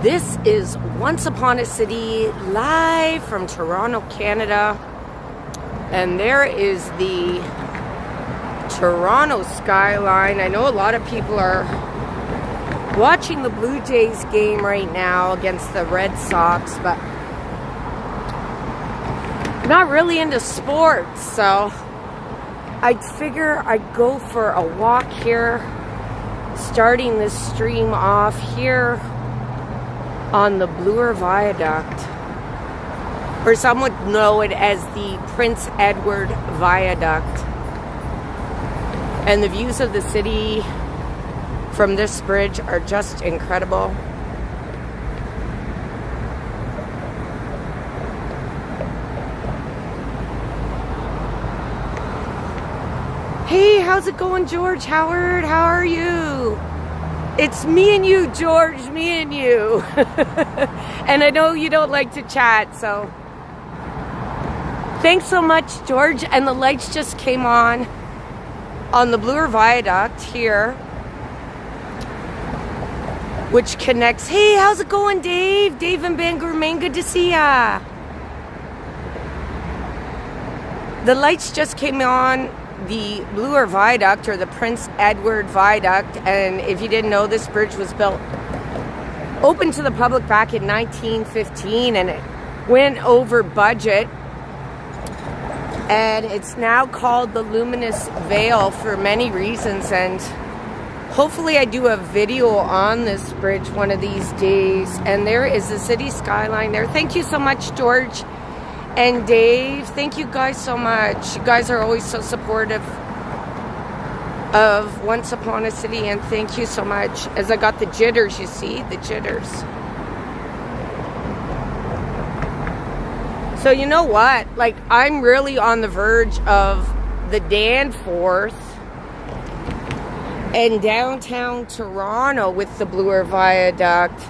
This is Once Upon a City, live from Toronto, Canada. And there is the Toronto skyline. I know a lot of people are watching the Blue Jays game right now against the Red Sox, but not really into sports, so I'd figure I'd go for a walk here, starting this stream off here on the Bloor Viaduct, or some would know it as the Prince Edward Viaduct. And the views of the city from this bridge are just incredible. Hey, how's it going, George Howard? How are you? It's me and you, George, me and you. And I know you don't like to chat, so thanks so much, George. And the lights just came on the Bloor Viaduct here, which connects. Hey, how's it going, Dave? Dave and Ben Gourmain, good to see ya. The lights just came on the Bloor Viaduct, or the Prince Edward Viaduct, and if you didn't know, this bridge was built open to the public back in 1915, and it went over budget, and it's now called the Luminous Veil for many reasons, and hopefully I do a video on this bridge one of these days. And there is the city skyline there. Thank you so much, George and Dave. Thank you guys so much. You guys are always so supportive of Once Upon a City, and thank you so much. As I got the jitters, you see, the jitters. So you know what? Like, I'm really on the verge of the Danforth and downtown Toronto with the Bloor Viaduct.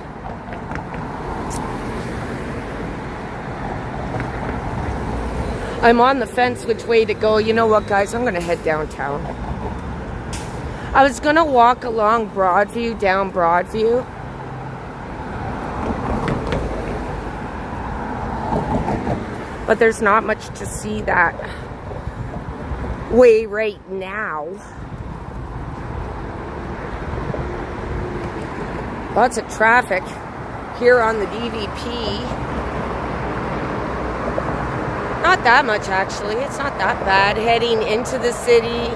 I'm on the fence which way to go. You know what, guys? I'm going to head downtown. I was going to walk along Broadview, down Broadview. But there's not much to see that way right now. Lots of traffic here on the DVP. Not that much, actually. It's not that bad. Heading into the city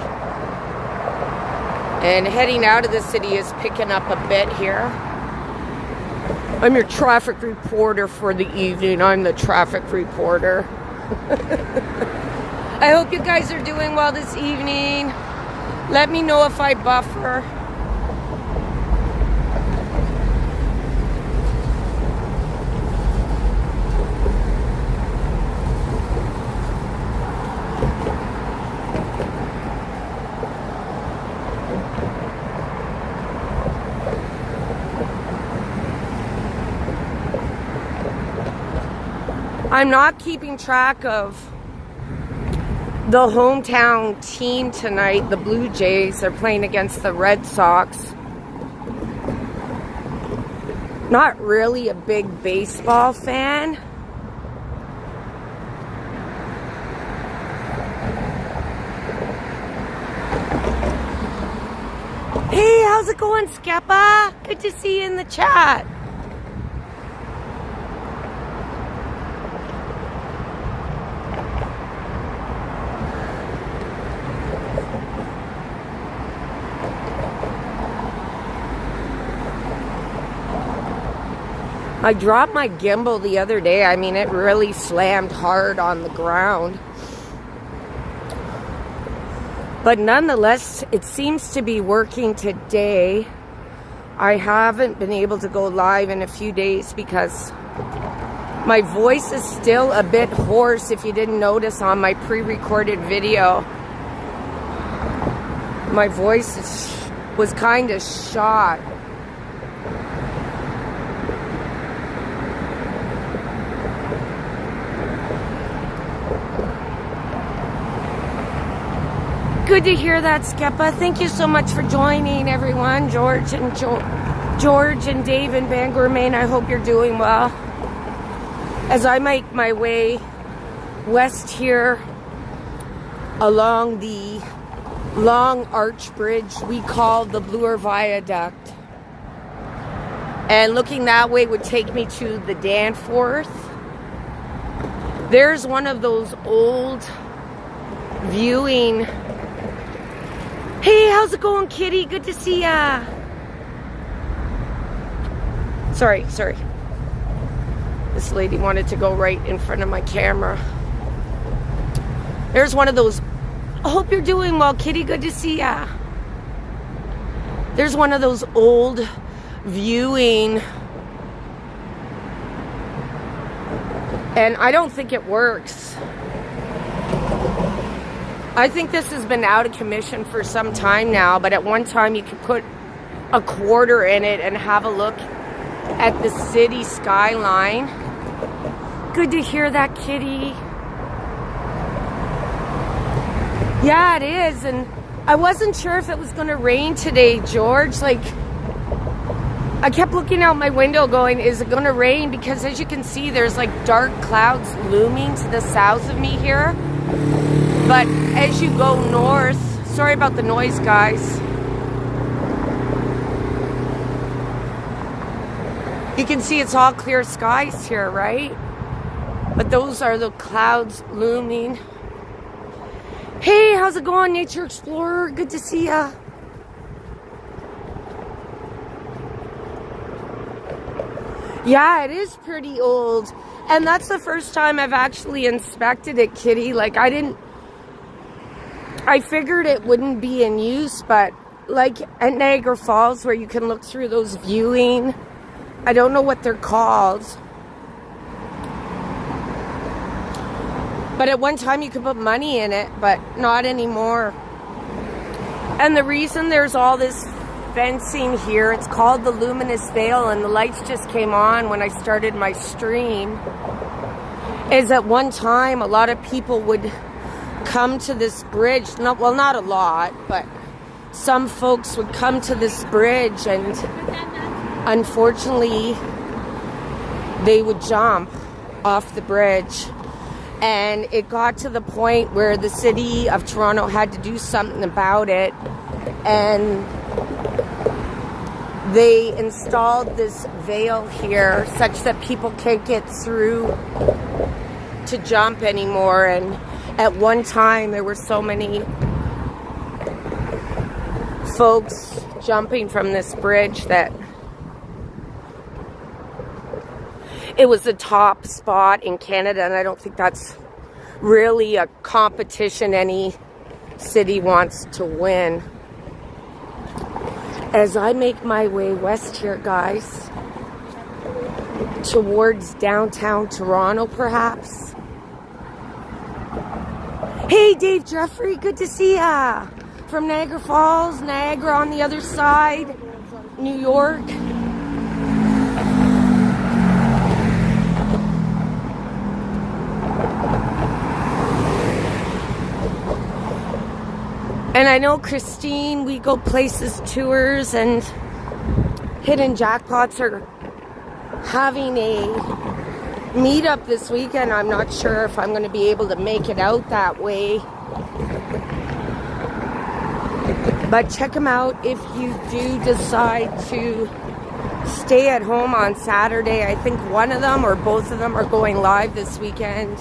and heading out of the city is picking up a bit here. I'm your traffic reporter for the evening. I'm the traffic reporter. I hope you guys are doing well this evening. Let me know if I buffer. I'm not keeping track of the hometown team tonight, the Blue Jays. They're playing against the Red Sox. Not really a big baseball fan. Hey, how's it going, Skeppa? Good to see you in the chat. I dropped my gimbal the other day. I mean, it really slammed hard on the ground. But nonetheless, it seems to be working today. I haven't been able to go live in a few days because my voice is still a bit hoarse, if you didn't notice on my pre-recorded video. My voice was kind of shot. Good to hear that, Skeppa. Thank you so much for joining, everyone. George and George and Dave in Bangor, Maine. I hope you're doing well. As I make my way west here along the long arch bridge we call the Bloor Viaduct. And looking that way would take me to the Danforth. There's one of those old viewing. Hey, how's it going, kitty? Good to see ya. Sorry. This lady wanted to go right in front of my camera. There's one of those. I hope you're doing well, kitty. Good to see ya. There's one of those old viewing. And I don't think it works. I think this has been out of commission for some time now, but at one time you could put a quarter in it and have a look at the city skyline. Good to hear that, kitty. Yeah, it is. And I wasn't sure if it was going to rain today, George. Like, I kept looking out my window going, is it going to rain? Because as you can see, there's like dark clouds looming to the south of me here. But as you go north, sorry about the noise, guys. You can see it's all clear skies here, right? But those are the clouds looming. Hey, how's it going, Nature Explorer? Good to see ya. Yeah, it is pretty old. And that's the first time I've actually inspected it, kitty. Like, I figured it wouldn't be in use, but like at Niagara Falls where you can look through those viewing, I don't know what they're called. But at one time you could put money in it, but not anymore. And the reason there's all this fencing here, it's called the Luminous Veil, and the lights just came on when I started my stream, is at one time a lot of people would come to this bridge. Well, not a lot, but some folks would come to this bridge and unfortunately they would jump off the bridge. And it got to the point where the city of Toronto had to do something about it. And they installed this veil here such that people can't get through to jump anymore. And at one time there were so many folks jumping from this bridge that it was the top spot in Canada, and I don't think that's really a competition any city wants to win. As I make my way west here, guys, towards downtown Toronto, perhaps. Hey, Dave Jeffrey, good to see ya. From Niagara Falls, Niagara on the other side, New York. And I know Christine, We Go Places Tours and Hidden Jackpots are having a meetup this weekend. I'm not sure if I'm going to be able to make it out that way. But check them out if you do decide to stay at home on Saturday. I think one of them or both of them are going live this weekend.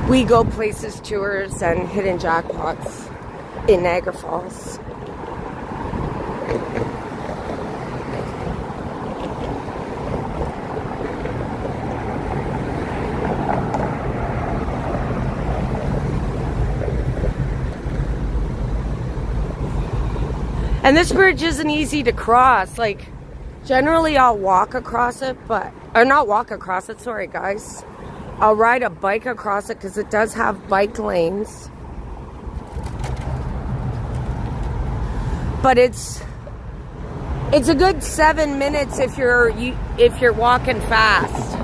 We Go Places Tours and Hidden Jackpots in Niagara Falls. And this bridge isn't easy to cross. Like, generally I'll walk across it, or not walk across it, sorry guys. I'll ride a bike across it because it does have bike lanes. But it's a good 7 minutes if you're walking fast.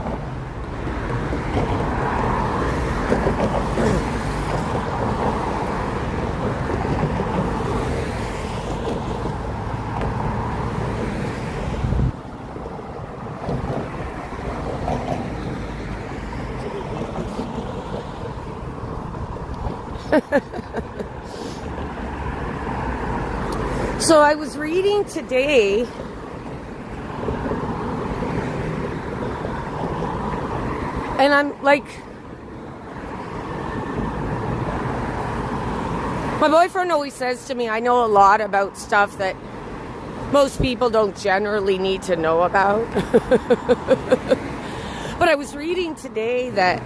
So I was reading today and I'm like, my boyfriend always says to me, I know a lot about stuff that most people don't generally need to know about. But I was reading today that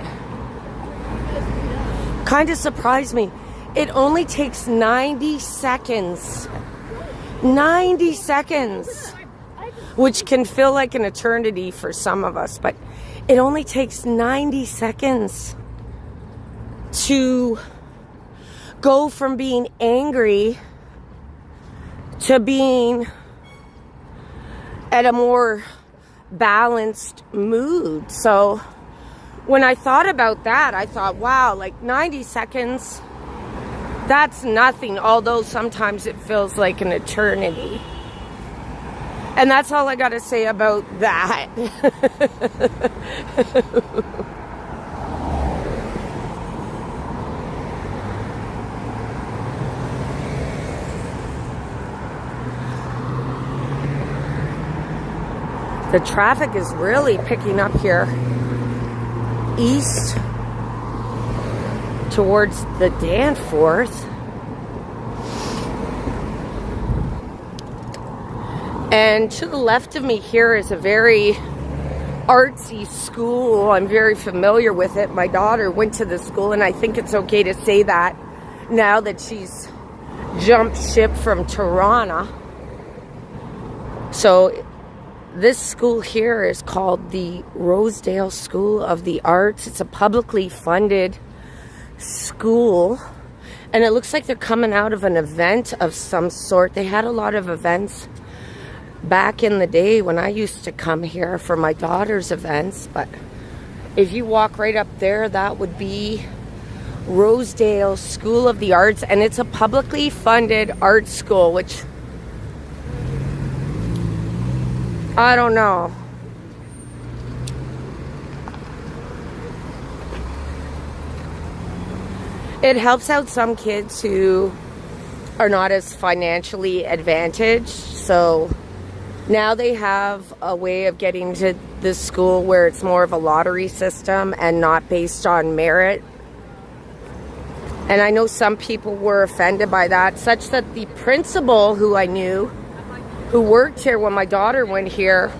kind of surprised me. It only takes 90 seconds. 90 seconds. Which can feel like an eternity for some of us. But it only takes 90 seconds to go from being angry to being at a more balanced mood. So when I thought about that, I thought, wow, like 90 seconds, that's nothing, although sometimes it feels like an eternity. And that's all I got to say about that. The traffic is really picking up here east towards the Danforth. And to the left of me here is a very artsy school. I'm very familiar with it. My daughter went to the school, and I think it's okay to say that now that she's jumped ship from Toronto. So this school here is called the Rosedale School of the Arts. It's a publicly funded school, and it looks like they're coming out of an event of some sort. They had a lot of events back in the day when I used to come here for my daughter's events. But if you walk right up there, that would be Rosedale School of the Arts, and it's a publicly funded art school, which I don't know. It helps out some kids who are not as financially advantaged. So now they have a way of getting to this school where it's more of a lottery system and not based on merit. And I know some people were offended by that, such that the principal who I knew, who worked here when my daughter went here,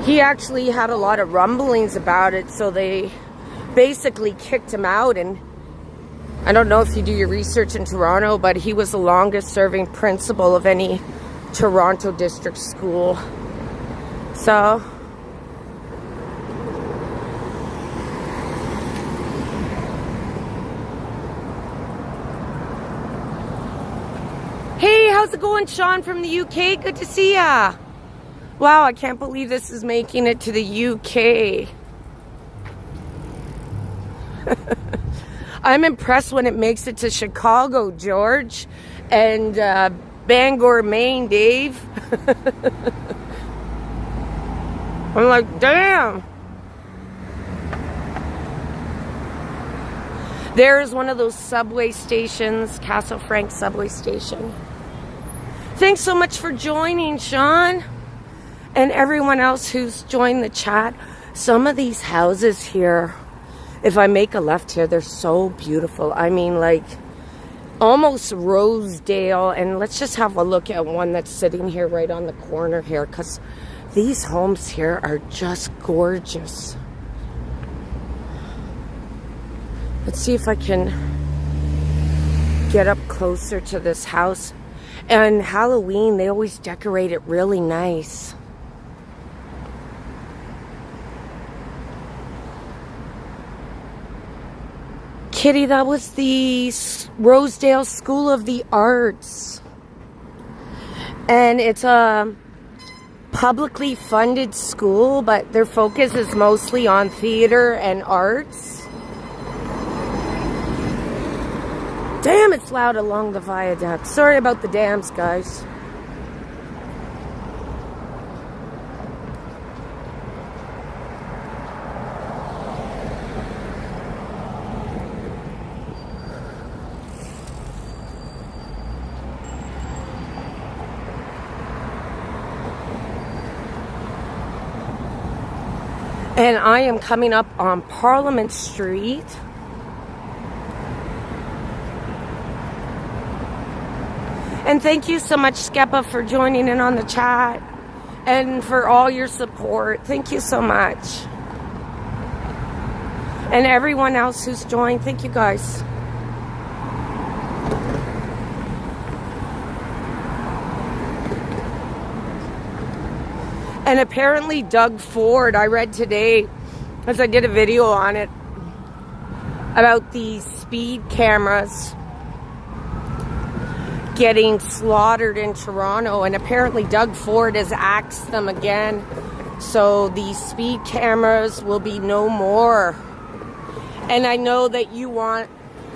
he actually had a lot of rumblings about it, so they basically kicked him out. And I don't know if you do your research in Toronto, but he was the longest serving principal of any Toronto district school. So hey, how's it going, Sean from the UK? Good to see ya. Wow, I can't believe this is making it to the UK. I'm impressed when it makes it to Chicago, George, and Bangor, Maine, Dave. I'm like, damn. There's one of those subway stations, Castle Frank subway station. Thanks so much for joining, Sean, and everyone else who's joined the chat. Some of these houses here, if I make a left here, they're so beautiful. I mean, like, almost Rosedale. And let's just have a look at one that's sitting here right on the corner here, because these homes here are just gorgeous. Let's see if I can get up closer to this house. And Halloween, they always decorate it really nice. Kitty, that was the Rosedale School of the Arts. And it's a publicly funded school, but their focus is mostly on theater and arts. Damn, it's loud along the viaduct. Sorry about the dams, guys. And I am coming up on Parliament Street. And thank you so much, Skepa, for joining in on the chat and for all your support. Thank you so much. And everyone else who's joined, thank you guys. And apparently Doug Ford, I read today, as I did a video on it, about the speed cameras getting slaughtered in Toronto, and apparently Doug Ford has axed them again, so the speed cameras will be no more. And I know that you want,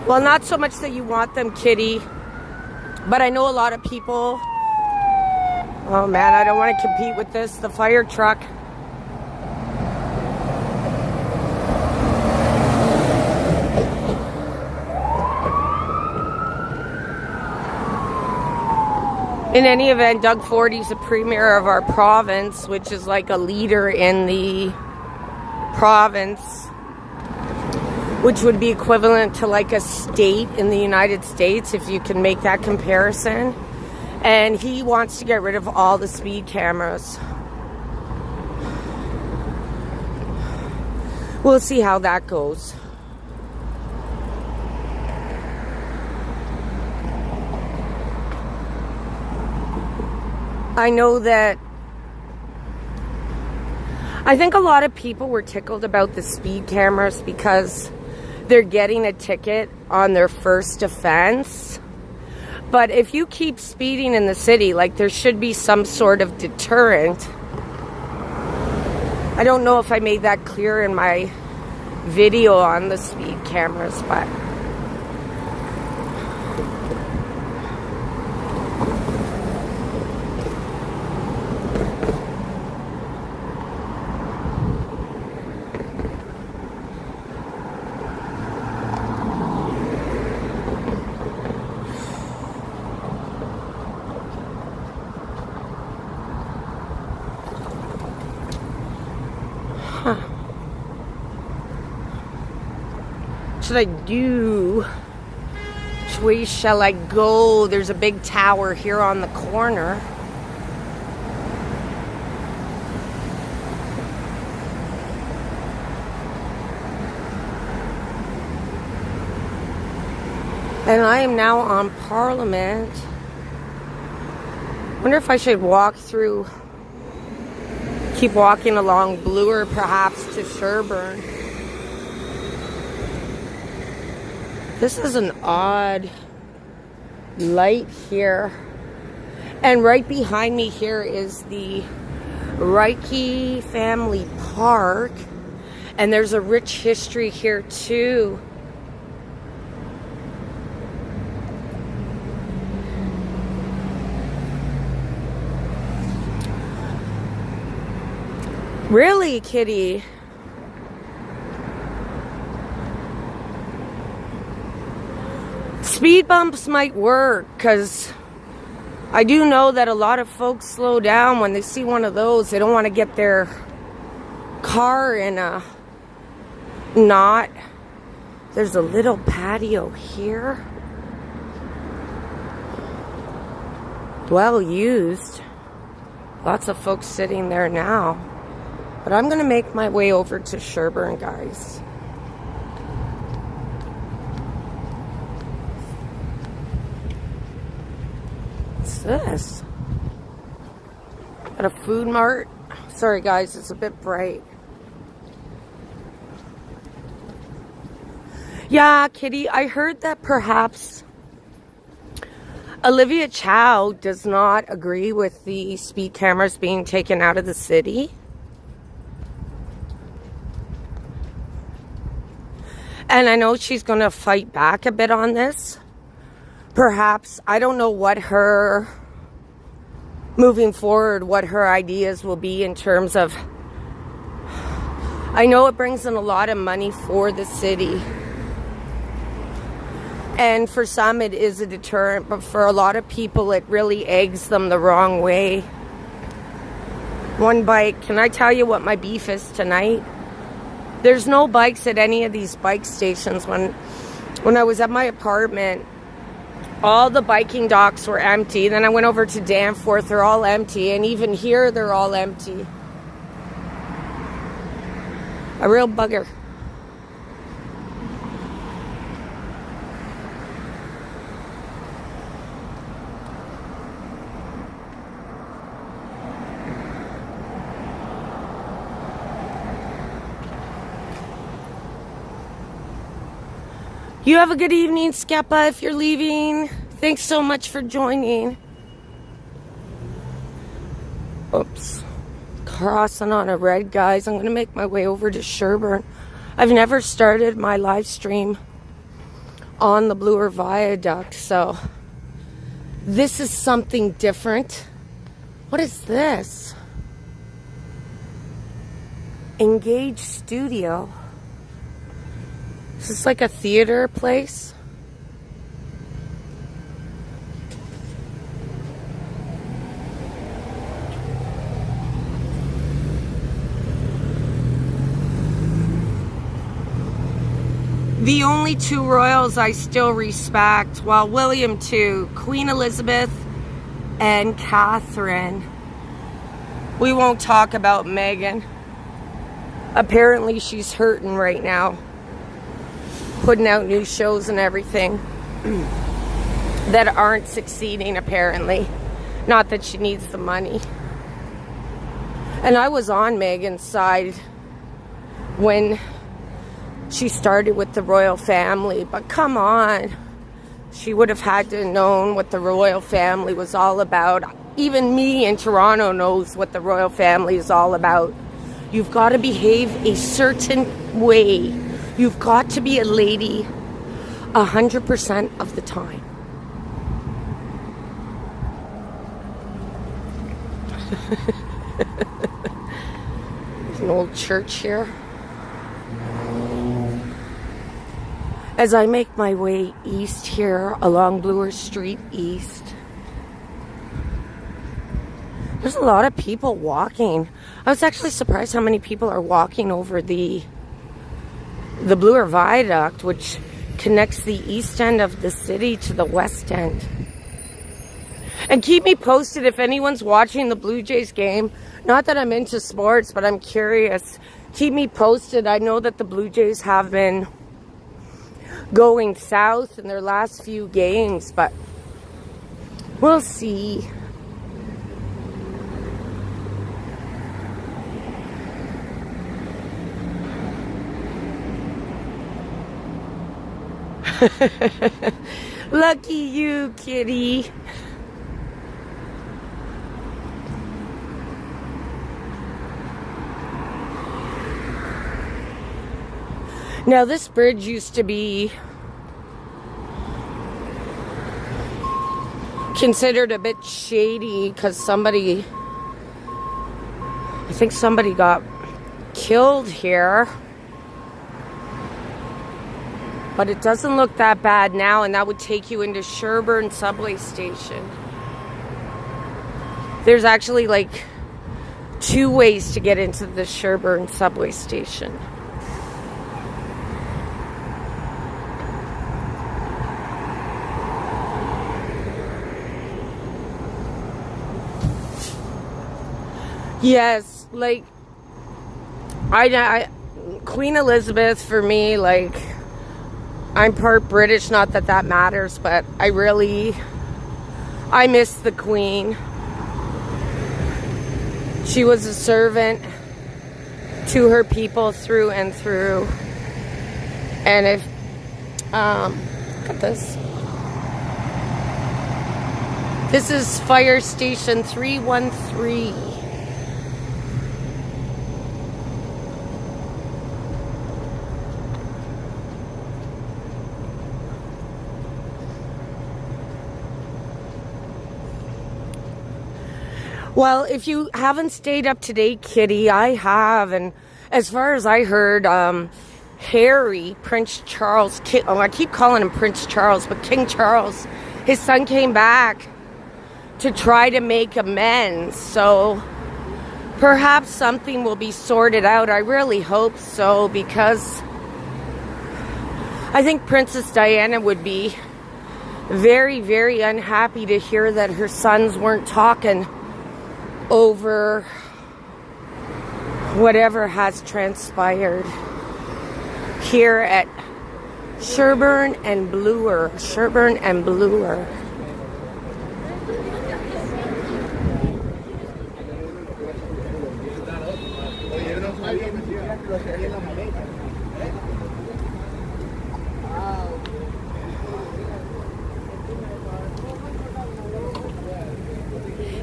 well, not so much that you want them, Kitty, but I know a lot of people. Oh man, I don't want to compete with this, the fire truck. In any event, Doug Ford, he's the premier of our province, which is like a leader in the province, which would be equivalent to like a state in the United States, if you can make that comparison. And he wants to get rid of all the speed cameras. We'll see how that goes. I know that I think a lot of people were tickled about the speed cameras because they're getting a ticket on their first offense. But if you keep speeding in the city, like, there should be some sort of deterrent. I don't know if I made that clear in my video on the speed cameras, but should I do? Which way shall I go? There's a big tower here on the corner. And I am now on Parliament. Wonder if I should walk through, keep walking along Bloor, perhaps to Sherbourne. This is an odd light here. And right behind me here is the Reiki Family Park. And there's a rich history here too. Really, Kitty? Speed bumps might work, because I do know that a lot of folks slow down when they see one of those. They don't want to get their car in a knot. There's a little patio here. Well used. Lots of folks sitting there now. But I'm going to make my way over to Sherbourne, guys. What's this? At a food mart. Sorry, guys, it's a bit bright. Yeah, Kitty, I heard that perhaps Olivia Chow does not agree with the speed cameras being taken out of the city. And I know she's going to fight back a bit on this. Perhaps, I don't know what her, moving forward, what her ideas will be in terms of, I know it brings in a lot of money for the city. And for some it is a deterrent, but for a lot of people it really eggs them the wrong way. One bite. Can I tell you what my beef is tonight? There's no bikes at any of these bike stations. When I was at my apartment, all the biking docks were empty. Then I went over to Danforth, they're all empty. And even here, they're all empty. A real bugger. You have a good evening, Skepa, if you're leaving. Thanks so much for joining. Oops. Crossing on a red, guys. I'm going to make my way over to Sherbourne. I've never started my live stream on the Bloor Viaduct, so this is something different. What is this? Engage Studio. Is this like a theater place? The only two royals I still respect, well, William too, Queen Elizabeth and Catherine. We won't talk about Meghan. Apparently she's hurting right now, putting out new shows and everything that aren't succeeding, apparently. Not that she needs the money. And I was on Meghan's side when she started with the royal family, but come on. She would have had to have known what the royal family was all about. Even me in Toronto knows what the royal family is all about. You've got to behave a certain way. You've got to be a lady 100% of the time. There's an old church here. As I make my way east here along Bloor Street East, there's a lot of people walking. I was actually surprised how many people are walking over the Bloor Viaduct, which connects the east end of the city to the west end. And keep me posted if anyone's watching the Blue Jays game. Not that I'm into sports, but I'm curious. Keep me posted. I know that the Blue Jays have been going south in their last few games, but we'll see. Lucky you, kitty. Now, this bridge used to be considered a bit shady because I think somebody got killed here. But it doesn't look that bad now, and that would take you into Sherbourne subway station. There's actually like 2 ways to get into the Sherbourne subway station. Yes, like I Queen Elizabeth for me, like, I'm part British, not that that matters, but I miss the Queen. She was a servant to her people through and through. And if, look at this. This is Fire Station 313. Well, if you haven't stayed up to date, Kitty, I have. And as far as I heard, Harry, Prince Charles, I keep calling him Prince Charles, but King Charles, his son came back to try to make amends. So perhaps something will be sorted out. I really hope so, because I think Princess Diana would be very, very unhappy to hear that her sons weren't talking over whatever has transpired here at Sherbourne and Bloor. Sherbourne and Bloor.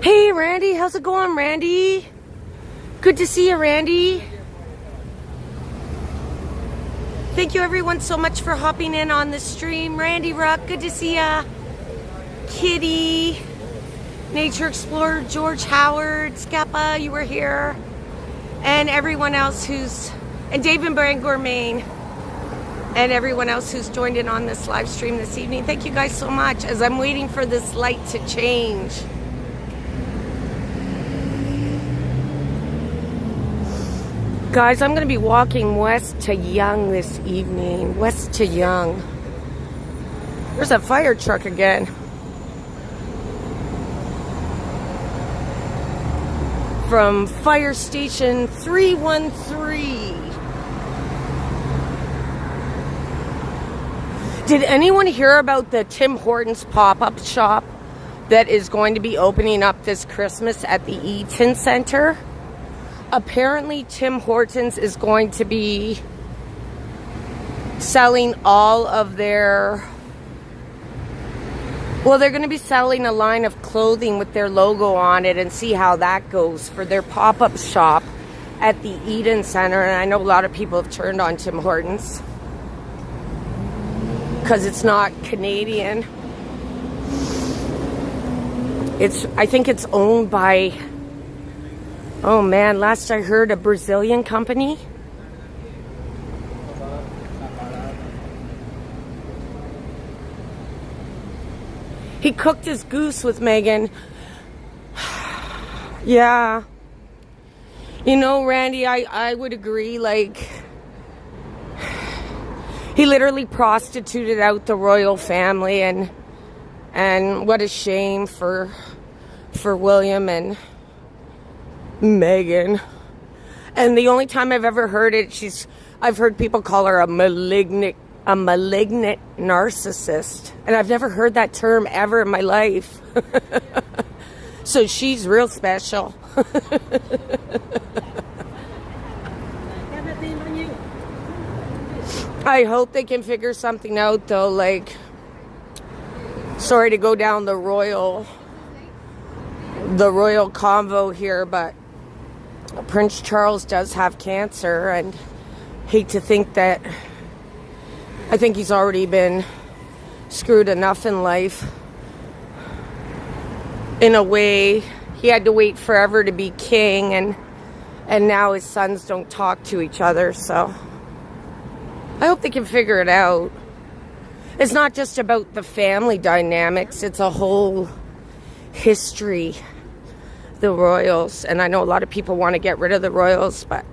Hey Randy, how's it going, Randy? Good to see you, Randy. Thank you everyone so much for hopping in on the stream. Randy Ruck, good to see ya. Kitty, Nature Explorer, George Howard, Scappa, you were here. And everyone else and David Bangor, Maine. And everyone else who's joined in on this live stream this evening. Thank you guys so much as I'm waiting for this light to change. Guys, I'm going to be walking west to Yonge this evening. West to Yonge. There's a fire truck again. From Fire Station 313. Did anyone hear about the Tim Hortons pop-up shop that is going to be opening up this Christmas at the Eaton Center? Apparently, Tim Hortons is going to be selling all of their... Well, they're going to be selling a line of clothing with their logo on it, and see how that goes for their pop-up shop at the Eaton Center. And I know a lot of people have turned on Tim Hortons because it's not Canadian. I think it's owned by... Oh man, last I heard, a Brazilian company. He cooked his goose with Megan. Yeah. You know, Randy, I would agree, like, he literally prostituted out the royal family, and what a shame for William and Megan. And the only time I've ever heard it, I've heard people call her a malignant narcissist, and I've never heard that term ever in my life. So she's real special. I hope they can figure something out though, like, sorry to go down the royal convo here, but Prince Charles does have cancer, and hate to think that, I think he's already been screwed enough in life. In a way, he had to wait forever to be king, and now his sons don't talk to each other, so I hope they can figure it out. It's not just about the family dynamics, it's a whole history. The royals, and I know a lot of people want to get rid of the royals, but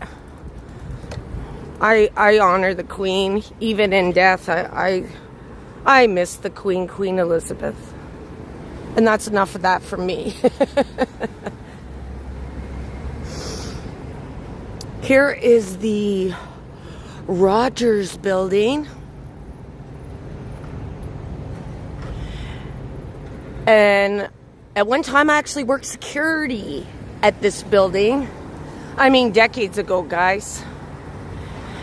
I honor the Queen even in death. I miss the Queen Elizabeth, and that's enough of that for me. Here is the Rogers building, and at one time, I actually worked security at this building. I mean, decades ago, guys.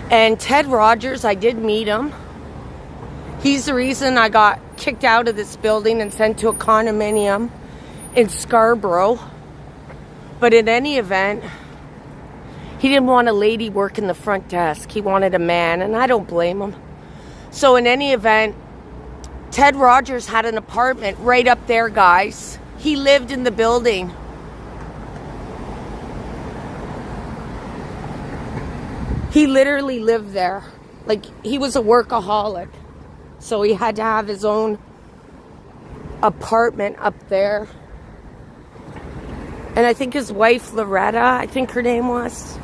And Ted Rogers, I did meet him. He's the reason I got kicked out of this building and sent to a condominium in Scarborough. But in any event, he didn't want a lady working the front desk. He wanted a man, and I don't blame him. So in any event, Ted Rogers had an apartment right up there, guys. He lived in the building. He literally lived there. Like, he was a workaholic. So he had to have his own apartment up there. And I think his wife, Loretta, I think her name was.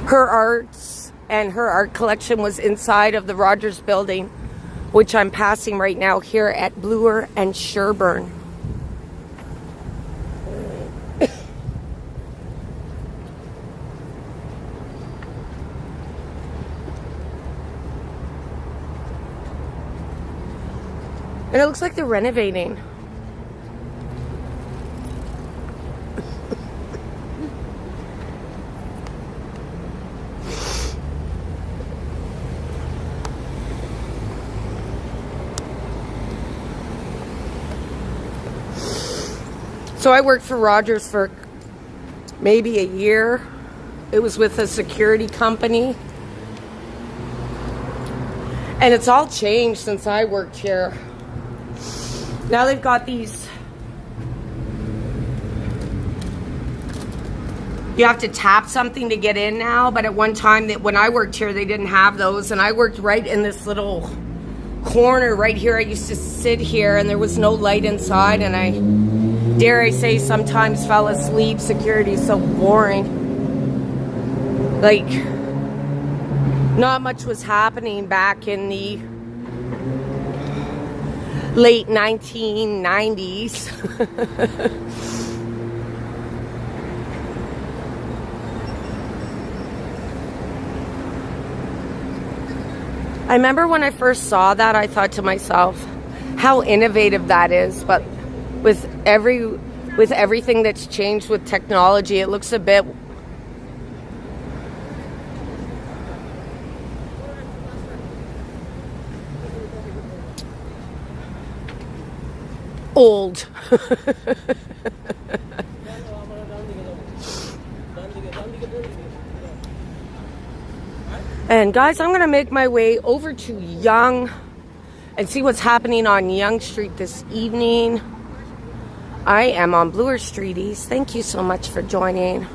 Her arts and her art collection was inside of the Rogers building, which I'm passing right now here at Bloor and Sherbourne. And it looks like they're renovating. So I worked for Rogers for maybe a year. It was with a security company. And it's all changed since I worked here. Now they've got these, you have to tap something to get in now, but at one time, when I worked here, they didn't have those, and I worked right in this little corner right here. I used to sit here, and there was no light inside, and I, dare I say, sometimes fell asleep. Security is so boring. Like, not much was happening back in the late 1990s. I remember when I first saw that, I thought to myself, how innovative that is. But with everything that's changed with technology, it looks a bit old. And guys, I'm gonna make my way over to Yonge and see what's happening on Yonge Street this evening. I am on Bloor Street East. Thank you so much for joining.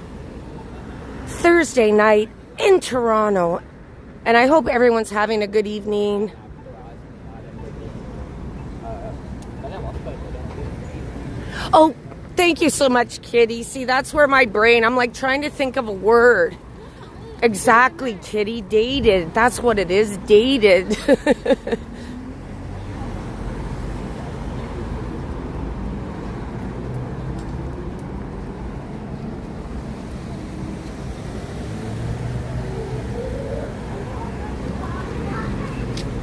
Thursday night in Toronto. And I hope everyone's having a good evening. Oh, thank you so much, Kitty. See, that's where my brain, I'm like trying to think of a word. Exactly, Kitty. Dated. That's what it is. Dated.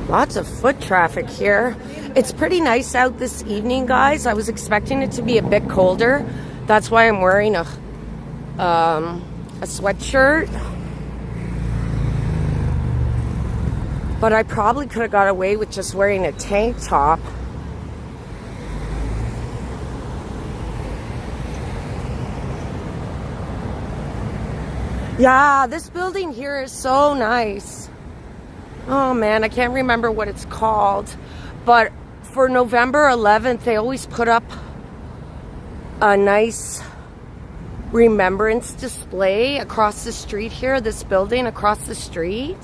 Lots of foot traffic here. It's pretty nice out this evening, guys. I was expecting it to be a bit colder. That's why I'm wearing a sweatshirt. But I probably could have got away with just wearing a tank top. Yeah, this building here is so nice. Oh man, I can't remember what it's called. But for November 11th, they always put up a nice remembrance display across the street here. This building across the street.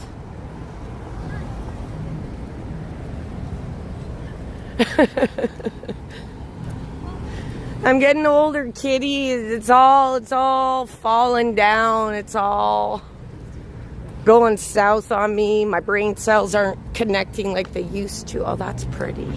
I'm getting older, Kitty. It's all falling down. It's all going south on me. My brain cells aren't connecting like they used to. Oh, that's pretty.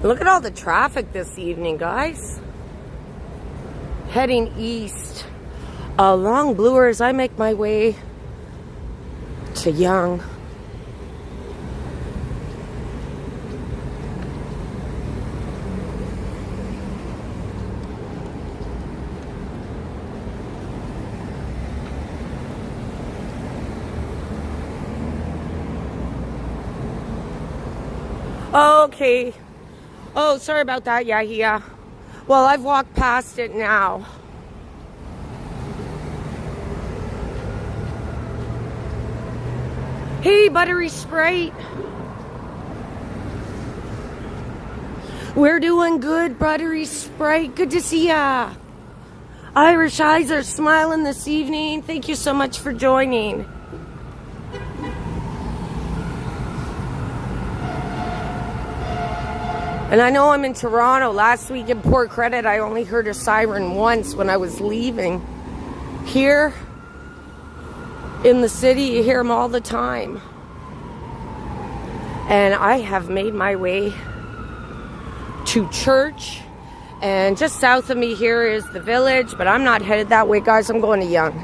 Look at all the traffic this evening, guys. Heading east along Bloor as I make my way to Yonge. Okay. Oh, sorry about that, yeah. Well, I've walked past it now. Hey, Buttery Sprite. We're doing good, Buttery Sprite. Good to see ya. Irish eyes are smiling this evening. Thank you so much for joining. And I know I'm in Toronto. Last week in Port Credit, I only heard a siren once when I was leaving. Here in the city, you hear them all the time. And I have made my way to church. And just south of me here is the village. But I'm not headed that way, guys. I'm going to Yonge.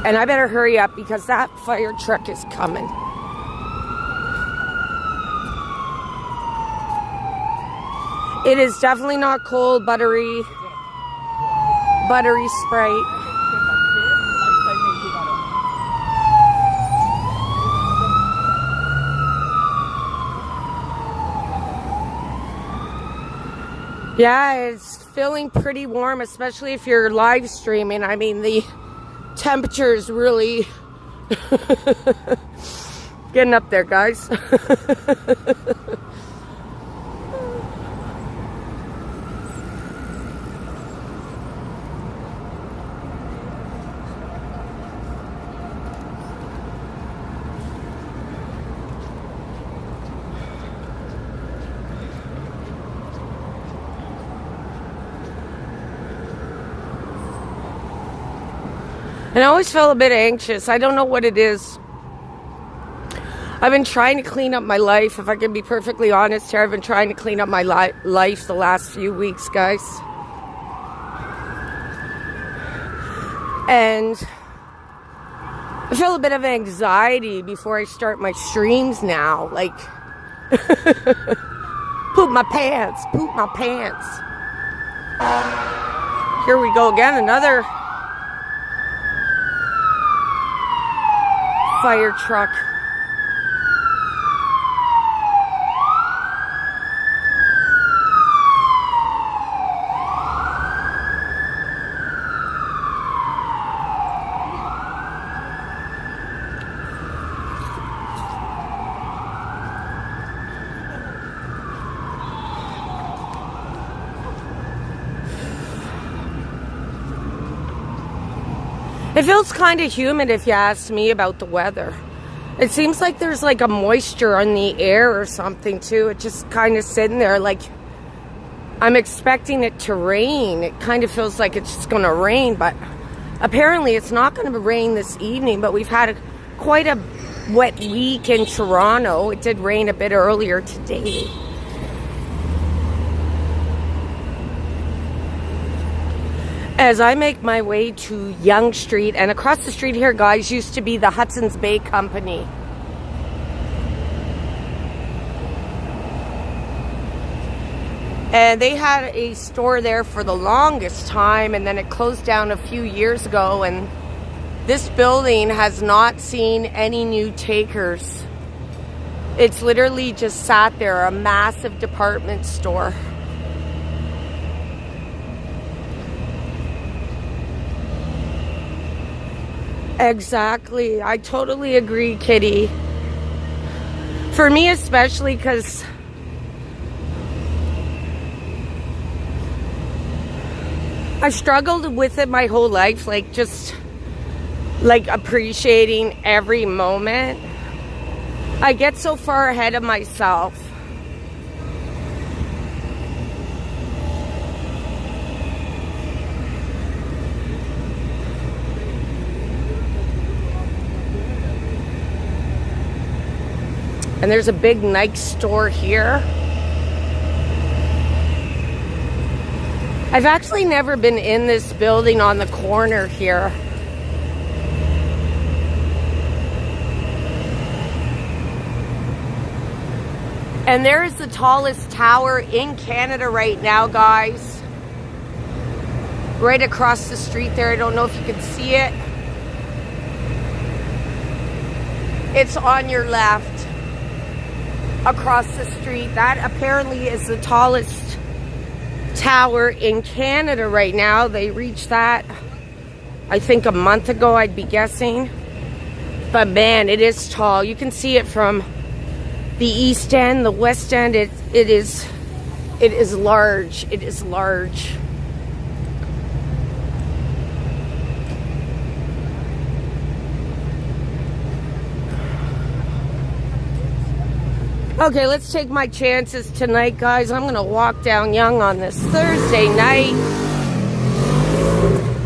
And I better hurry up because that fire truck is coming. It is definitely not cold, Buttery Sprite. Yeah, it's feeling pretty warm, especially if you're live streaming. I mean, the temperature is really getting up there, guys. And I always feel a bit anxious. I don't know what it is. I've been trying to clean up my life. If I can be perfectly honest here, I've been trying to clean up my life the last few weeks, guys. And I feel a bit of anxiety before I start my streams now. Like, poop my pants. Here we go again, another fire truck. It feels kind of humid if you ask me about the weather. It seems like there's like a moisture in the air or something too. It just kind of sitting there like I'm expecting it to rain. It kind of feels like it's just going to rain, but apparently it's not going to rain this evening. But we've had quite a wet week in Toronto. It did rain a bit earlier today. As I make my way to Yonge Street, and across the street here, guys, used to be the Hudson's Bay Company. And they had a store there for the longest time, and then it closed down a few years ago, and this building has not seen any new takers. It's literally just sat there, a massive department store. Exactly. I totally agree, Kitty. For me especially, because I've struggled with it my whole life, like just like appreciating every moment. I get so far ahead of myself. And there's a big Nike store here. I've actually never been in this building on the corner here. And there is the tallest tower in Canada right now, guys. Right across the street there. I don't know if you can see it. It's on your left. Across the street. That apparently is the tallest tower in Canada right now. They reached that, I think, a month ago, I'd be guessing. But man, it is tall. You can see it from The East End, the West End, it is large. It is large. Okay, let's take my chances tonight, guys. I'm gonna walk down Yonge on this Thursday night.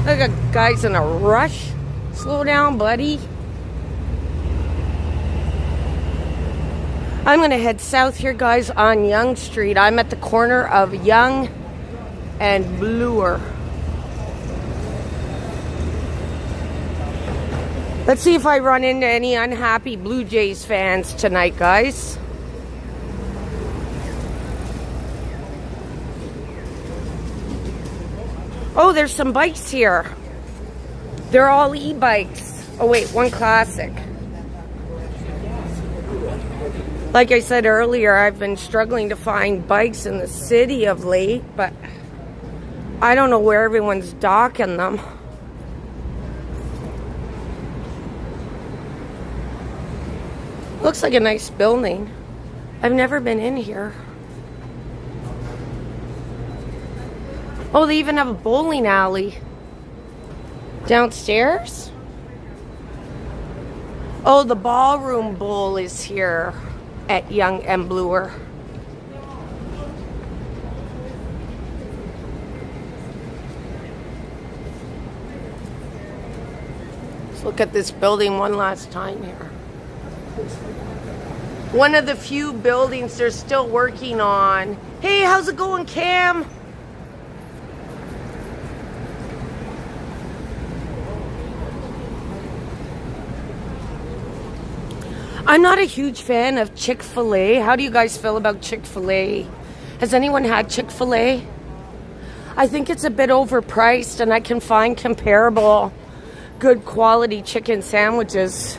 Look at guys in a rush. Slow down, buddy. I'm gonna head south here, guys, on Yonge Street. I'm at the corner of Yonge and Bloor. Let's see if I run into any unhappy Blue Jays fans tonight, guys. Oh, there's some bikes here. They're all e-bikes. Oh wait, one classic. Like I said earlier, I've been struggling to find bikes in the city of late, but I don't know where everyone's docking them. Looks like a nice building. I've never been in here. Oh, they even have a bowling alley downstairs. Oh, the ballroom bowl is here at Yonge and Bloor. Let's look at this building one last time here. One of the few buildings they're still working on. Hey, how's it going, Cam? I'm not a huge fan of Chick-fil-A. How do you guys feel about Chick-fil-A? Has anyone had Chick-fil-A? I think it's a bit overpriced, and I can find comparable good quality chicken sandwiches.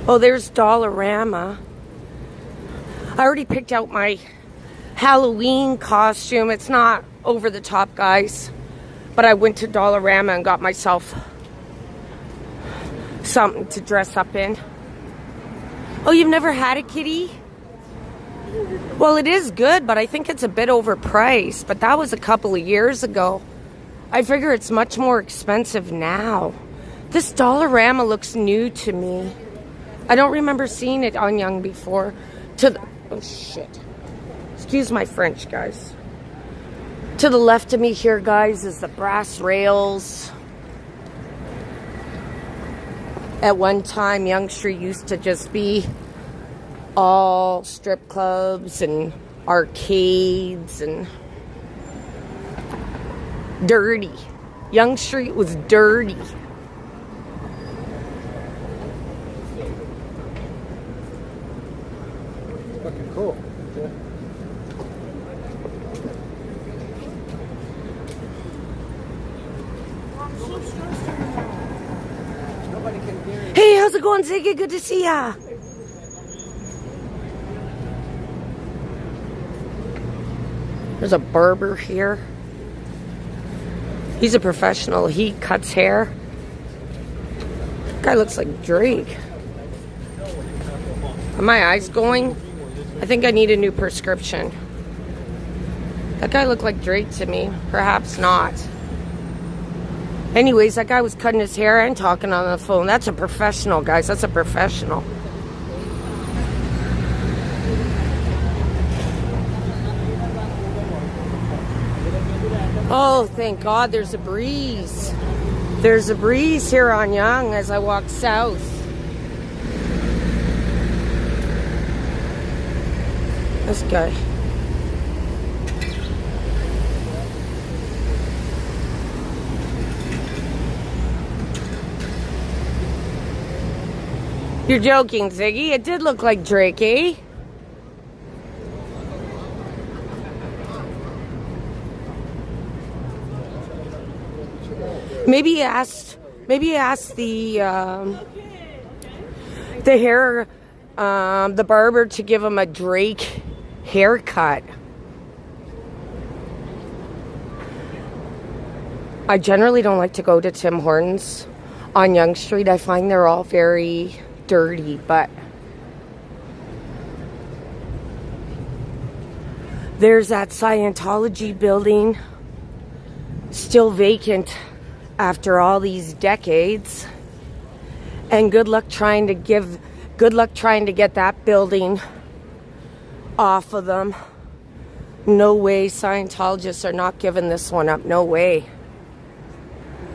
Oh, there's Dollarama. I already picked out my Halloween costume. It's not over the top, guys. But I went to Dollarama and got myself something to dress up in. Oh, you've never had a kitty? Well, it is good, but I think it's a bit overpriced. But that was a couple of years ago. I figure it's much more expensive now. This Dollarama looks new to me. I don't remember seeing it on Yonge before. Oh shit. Excuse my French, guys. To the left of me here, guys, is the brass rails. At one time, Yonge Street used to just be all strip clubs and arcades and dirty. Yonge Street was dirty. Fucking cool. Yeah. Hey, how's it going, Ziggy? Good to see ya. There's a barber here. He's a professional. He cuts hair. Guy looks like Drake. Are my eyes going? I think I need a new prescription. That guy looked like Drake to me. Perhaps not. Anyways, that guy was cutting his hair and talking on the phone. That's a professional, guys. That's a professional. Oh, thank God there's a breeze. There's a breeze here on Yonge as I walk south. This guy. You're joking, Ziggy. It did look like Drake, eh? Maybe he asked the the barber to give him a Drake haircut. I generally don't like to go to Tim Hortons on Yonge Street. I find they're all very dirty, but there's that Scientology building still vacant after all these decades. And good luck trying to get that building off of them. No way Scientologists are not giving this one up. No way.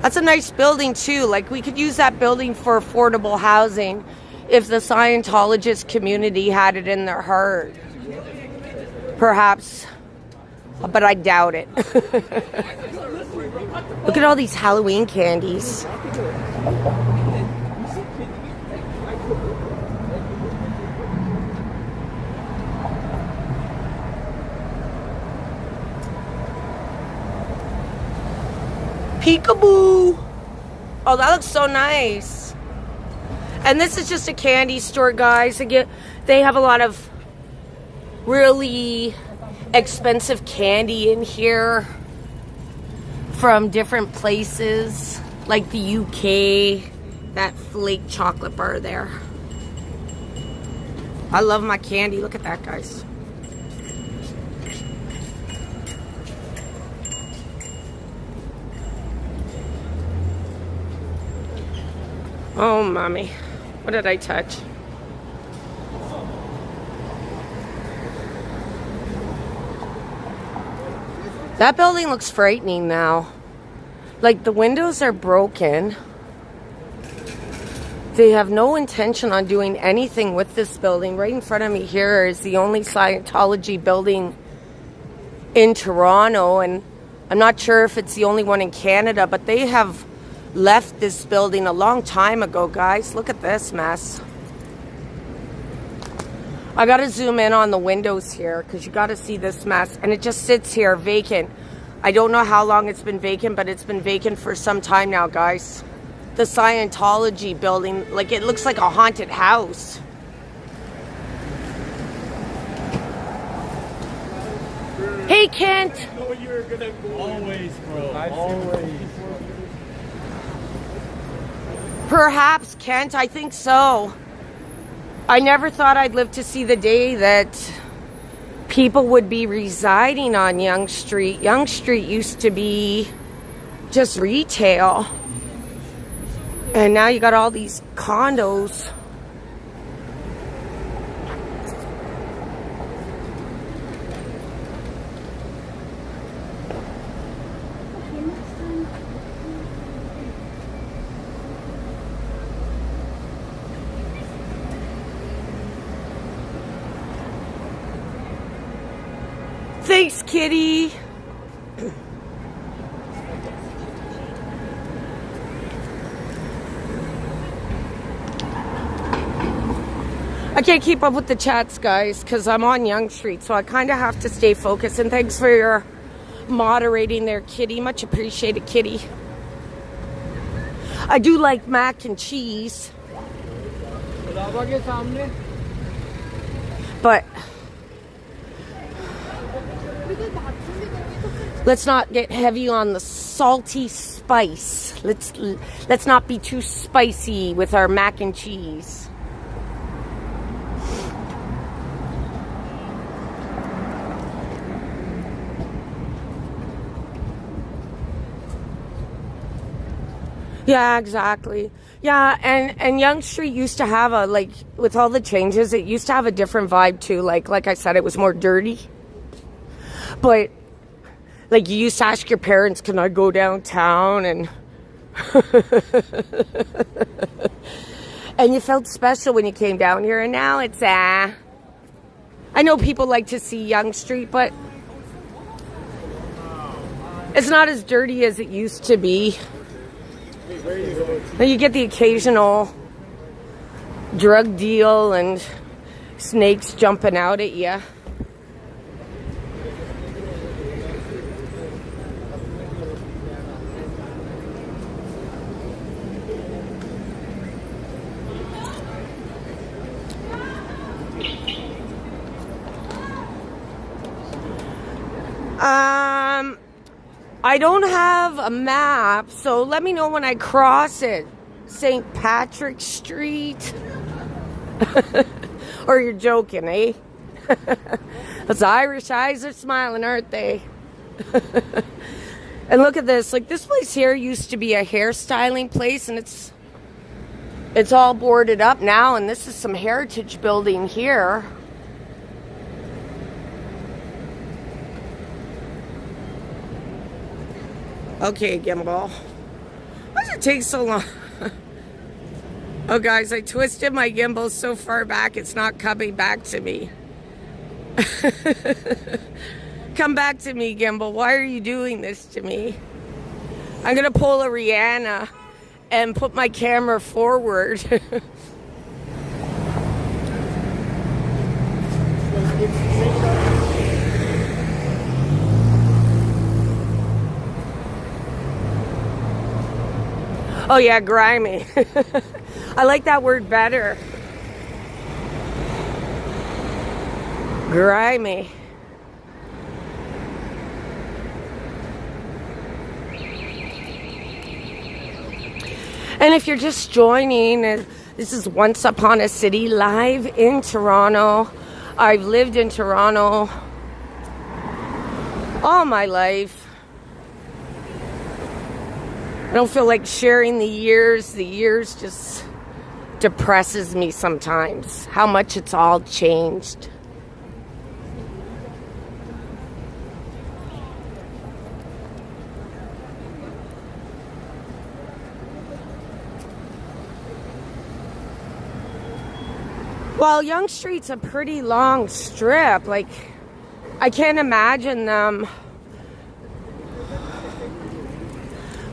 That's a nice building too. Like, we could use that building for affordable housing if the Scientologist community had it in their heart. Perhaps, but I doubt it. Look at all these Halloween candies. Peekaboo. Oh, that looks so nice. And this is just a candy store, guys. They have a lot of really expensive candy in here from different places, like the UK, that flake chocolate bar there. I love my candy. Look at that, guys. Oh, mommy. What did I touch? That building looks frightening now. Like, the windows are broken. They have no intention on doing anything with this building. Right in front of me here is the only Scientology building in Toronto. And I'm not sure if it's the only one in Canada, but they have left this building a long time ago, guys. Look at this mess. I gotta zoom in on the windows here because you gotta see this mess. And it just sits here vacant. I don't know how long it's been vacant, but it's been vacant for some time now, guys. The Scientology building, like, it looks like a haunted house. Hey, Kent. Always, bro. Always. Perhaps, Kent. I think so. I never thought I'd live to see the day that people would be residing on Yonge Street. Yonge Street used to be just retail. And now you got all these condos. Thanks, kitty. I can't keep up with the chats, guys, because I'm on Yonge Street, so I kind of have to stay focused. And thanks for your moderating there, kitty. Much appreciated, kitty. I do like mac and cheese. But let's not get heavy on the salty spice. Let's not be too spicy with our mac and cheese. Yeah, exactly. Yeah, and Yonge Street used to have a, like, with all the changes, it used to have a different vibe too. Like I said, it was more dirty. But like, you used to ask your parents, can I go downtown? And and you felt special when you came down here. And now it's, I know people like to see Yonge Street, but it's not as dirty as it used to be. You get the occasional drug deal and snakes jumping out at you. I don't have a map, so let me know when I cross it. St. Patrick Street. Or you're joking, eh? Those Irish eyes are smiling, aren't they? And look at this. Like, this place here used to be a hairstyling place, and it's all boarded up now, and this is some heritage building here. Okay, gimbal. Why does it take so long? Oh, guys, I twisted my gimbal so far back, it's not coming back to me. Come back to me, gimbal. Why are you doing this to me? I'm going to pull a Rihanna and put my camera forward. Oh yeah, grimy. I like that word better. Grimy. And if you're just joining, this is Once Upon a City live in Toronto. I've lived in Toronto all my life. I don't feel like sharing the years. The years just depresses me sometimes. How much it's all changed. Well, Yonge Street's a pretty long strip. Like, I can't imagine them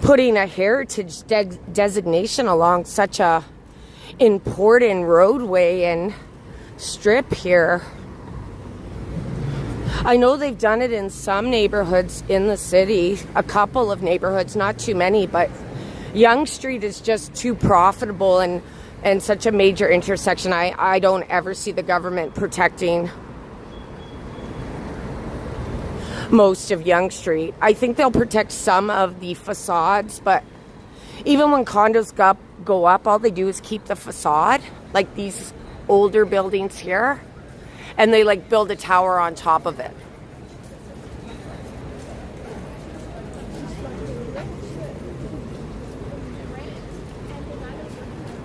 putting a heritage designation along such a important roadway and strip here. I know they've done it in some neighborhoods in the city, a couple of neighborhoods, not too many, but Yonge Street is just too profitable and such a major intersection. I don't ever see the government protecting most of Yonge Street. I think they'll protect some of the facades, but even when condos go up, all they do is keep the facade, like these older buildings here, and they like build a tower on top of it.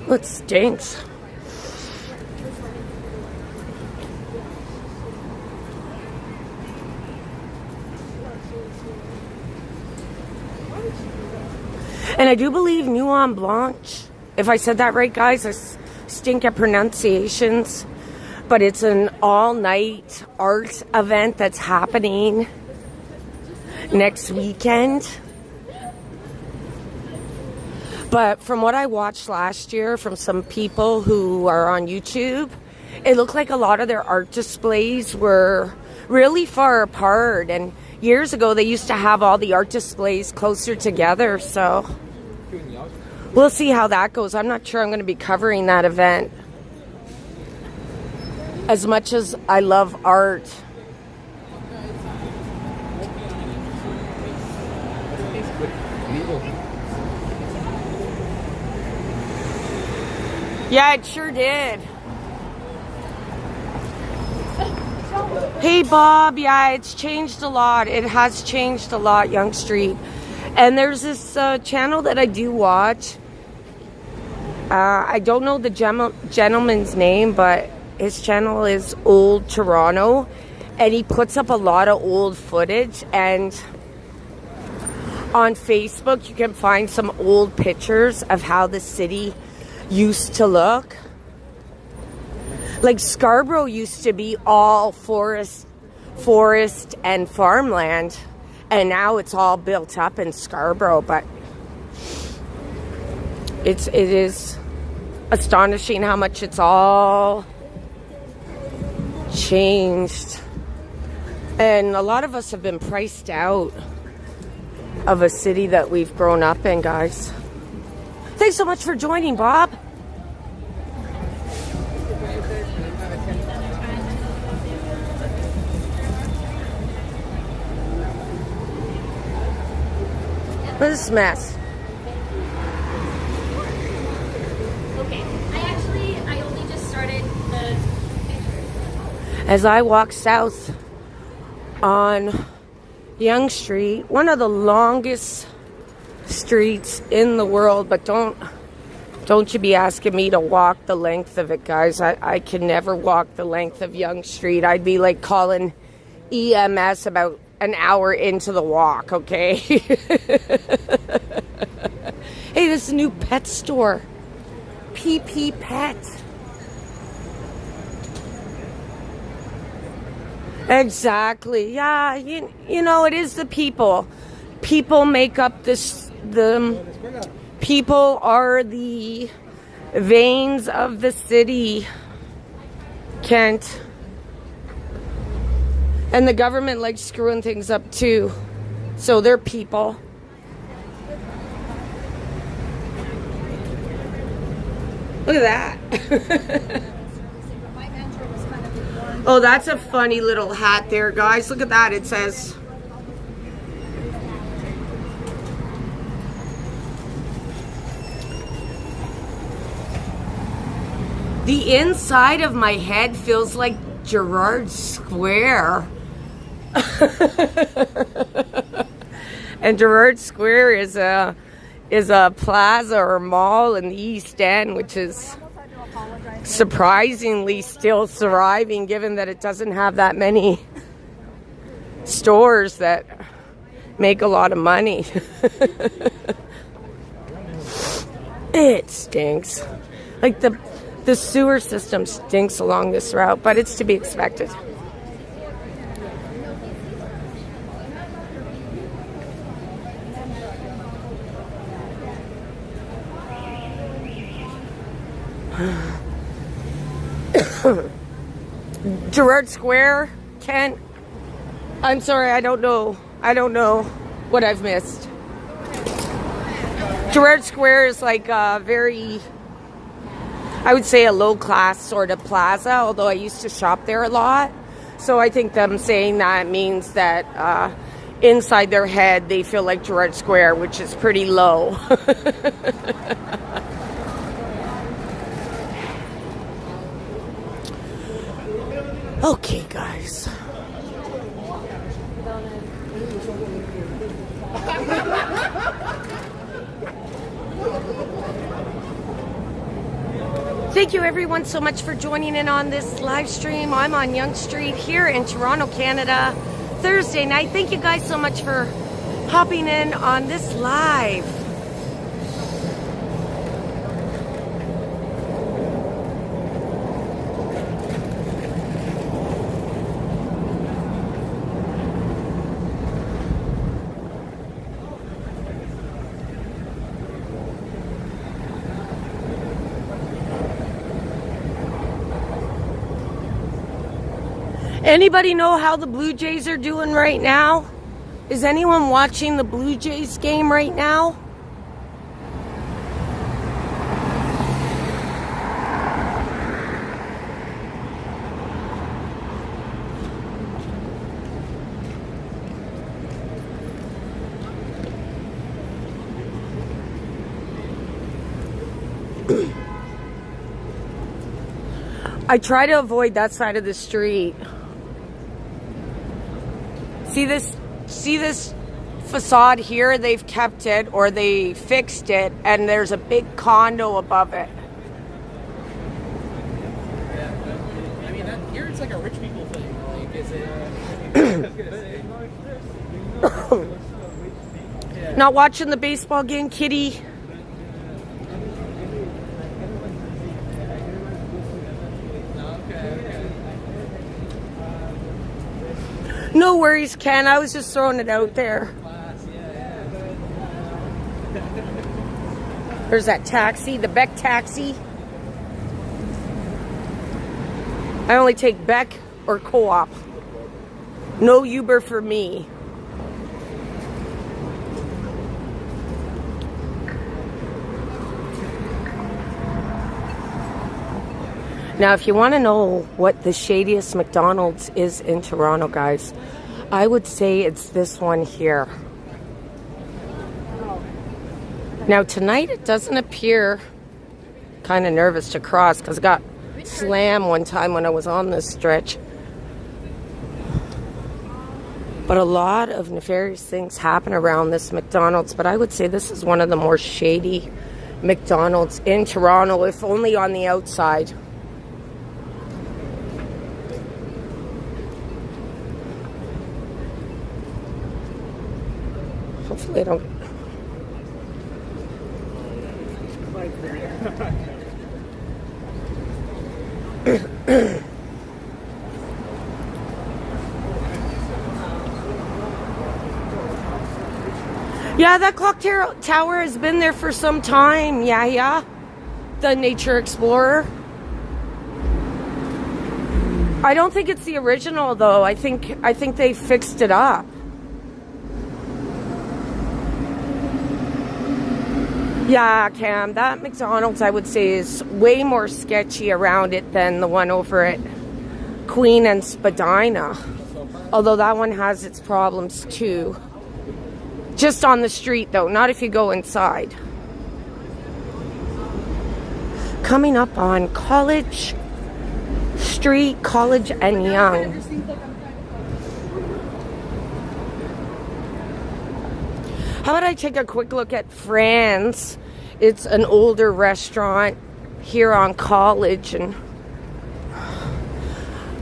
It stinks. And I do believe Nuit Blanche, if I said that right, guys, I stink at pronunciations, but it's an all-night art event that's happening next weekend. But from what I watched last year from some people who are on YouTube, it looked like a lot of their art displays were really far apart. And years ago, they used to have all the art displays closer together. So we'll see how that goes. I'm not sure I'm going to be covering that event. As much as I love art. Yeah, it sure did. Hey, Bob. Yeah, it's changed a lot. It has changed a lot, Yonge Street. And there's this channel that I do watch. I don't know the gentleman's name, but his channel is Old Toronto. And he puts up a lot of old footage. And on Facebook, you can find some old pictures of how the city used to look. Like Scarborough used to be all forest and farmland, and now it's all built up in Scarborough. But it is astonishing how much it's all changed, and a lot of us have been priced out of a city that we've grown up in, guys. Thanks so much for joining, Bob. Look at this mess. Okay. I only just started the picture. As I walk south on Yonge Street, one of the longest streets in the world, but don't you be asking me to walk the length of it, guys. I can never walk the length of Yonge Street. I'd be like calling EMS about an hour into the walk, okay? Hey, this is a new pet store. PP Pet. Exactly. Yeah, you know, it is the people. People make up this, the people are the veins of the city, Kent. And the government likes screwing things up too. So they're people. Look at that. Oh, that's a funny little hat there, guys. Look at that. It says... The inside of my head feels like Gerrard Square. And Gerrard Square is a plaza or mall in the East End, which is surprisingly still surviving, given that it doesn't have that many stores that make a lot of money. It stinks. Like the sewer system stinks along this route, but it's to be expected. Gerrard Square, Kent. I'm sorry, I don't know what I've missed. Gerrard Square is like a very, I would say, a low-class sort of plaza, although I used to shop there a lot. So I think them saying that means that inside their head they feel like Gerrard Square, which is pretty low. Okay, guys. Thank you everyone so much for joining in on this live stream. I'm on Yonge Street here in Toronto, Canada, Thursday night. Thank you guys so much for hopping in on this live. Anybody know how the Blue Jays are doing right now? Is anyone watching the Blue Jays game right now? I try to avoid that side of the street. See this facade here? They've kept it, or they fixed it, and there's a big condo above it. I mean, here it's like a rich people thing. Like, is it? Not watching the baseball game, kitty. No worries, Ken. I was just throwing it out there. There's that taxi, the Beck taxi. I only take Beck or Co-op. No Uber for me. Now, if you want to know what the shadiest McDonald's is in Toronto, guys, I would say it's this one here. Now tonight it doesn't appear, kind of nervous to cross because I got slammed one time when I was on this stretch. But a lot of nefarious things happen around this McDonald's, but I would say this is one of the more shady McDonald's in Toronto, if only on the outside. Hopefully I don't... Yeah, that clock tower has been there for some time. Yeah. The Nature Explorer. I don't think it's the original though. I think they fixed it up. Yeah, Cam, that McDonald's I would say is way more sketchy around it than the one over at Queen and Spadina. Although that one has its problems too. Just on the street though, not if you go inside. Coming up on College Street, College and Yonge. How about I take a quick look at Fran's? It's an older restaurant here on College, and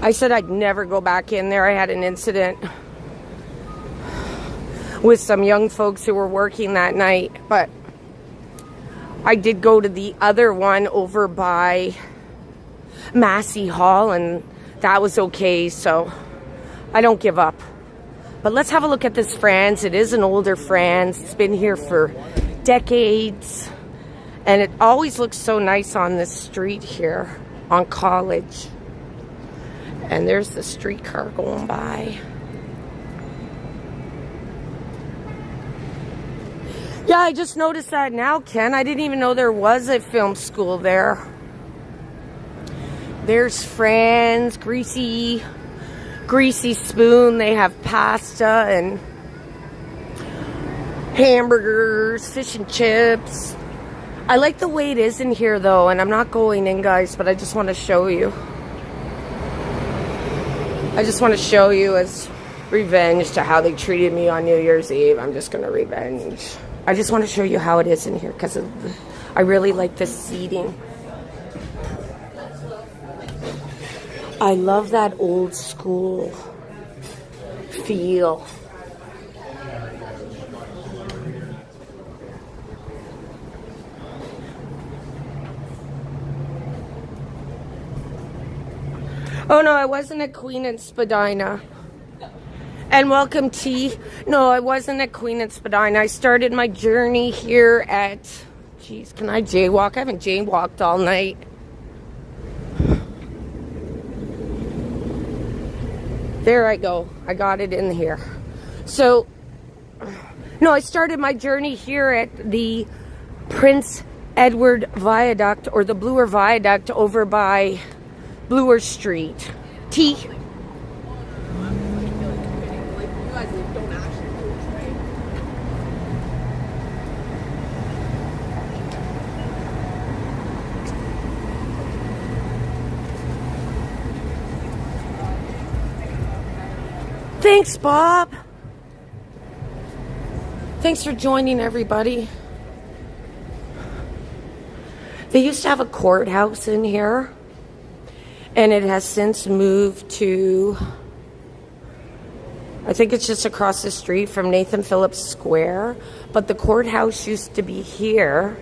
I said I'd never go back in there. I had an incident with some young folks who were working that night, but I did go to the other one over by Massey Hall, and that was okay, so I don't give up. But let's have a look at this Fran's. It is an older Fran's. It's been here for decades, and it always looks so nice on this street here on College. And there's the streetcar going by. Yeah, I just noticed that now, Ken. I didn't even know there was a film school there. There's Fran's, Greasy Spoon. They have pasta and hamburgers, fish and chips. I like the way it is in here, though, and I'm not going in, guys, but I just want to show you. I just want to show you as revenge to how they treated me on New Year's Eve. I'm just going to revenge. I just want to show you how it is in here because I really like this seating. I love that old school feel. Oh no, I wasn't at Queen and Spadina. And welcome, T. No, I wasn't at Queen and Spadina. I started my journey here at... Jeez, can I jaywalk? I haven't jaywalked all night. There I go. I got it in here. So, no, I started my journey here at the Prince Edward Viaduct, or the Bloor Viaduct over by Bloor Street. T. Thanks, Bob. Thanks for joining, everybody. They used to have a courthouse in here, and it has since moved to, I think it's just across the street from Nathan Phillips Square, but the courthouse used to be here.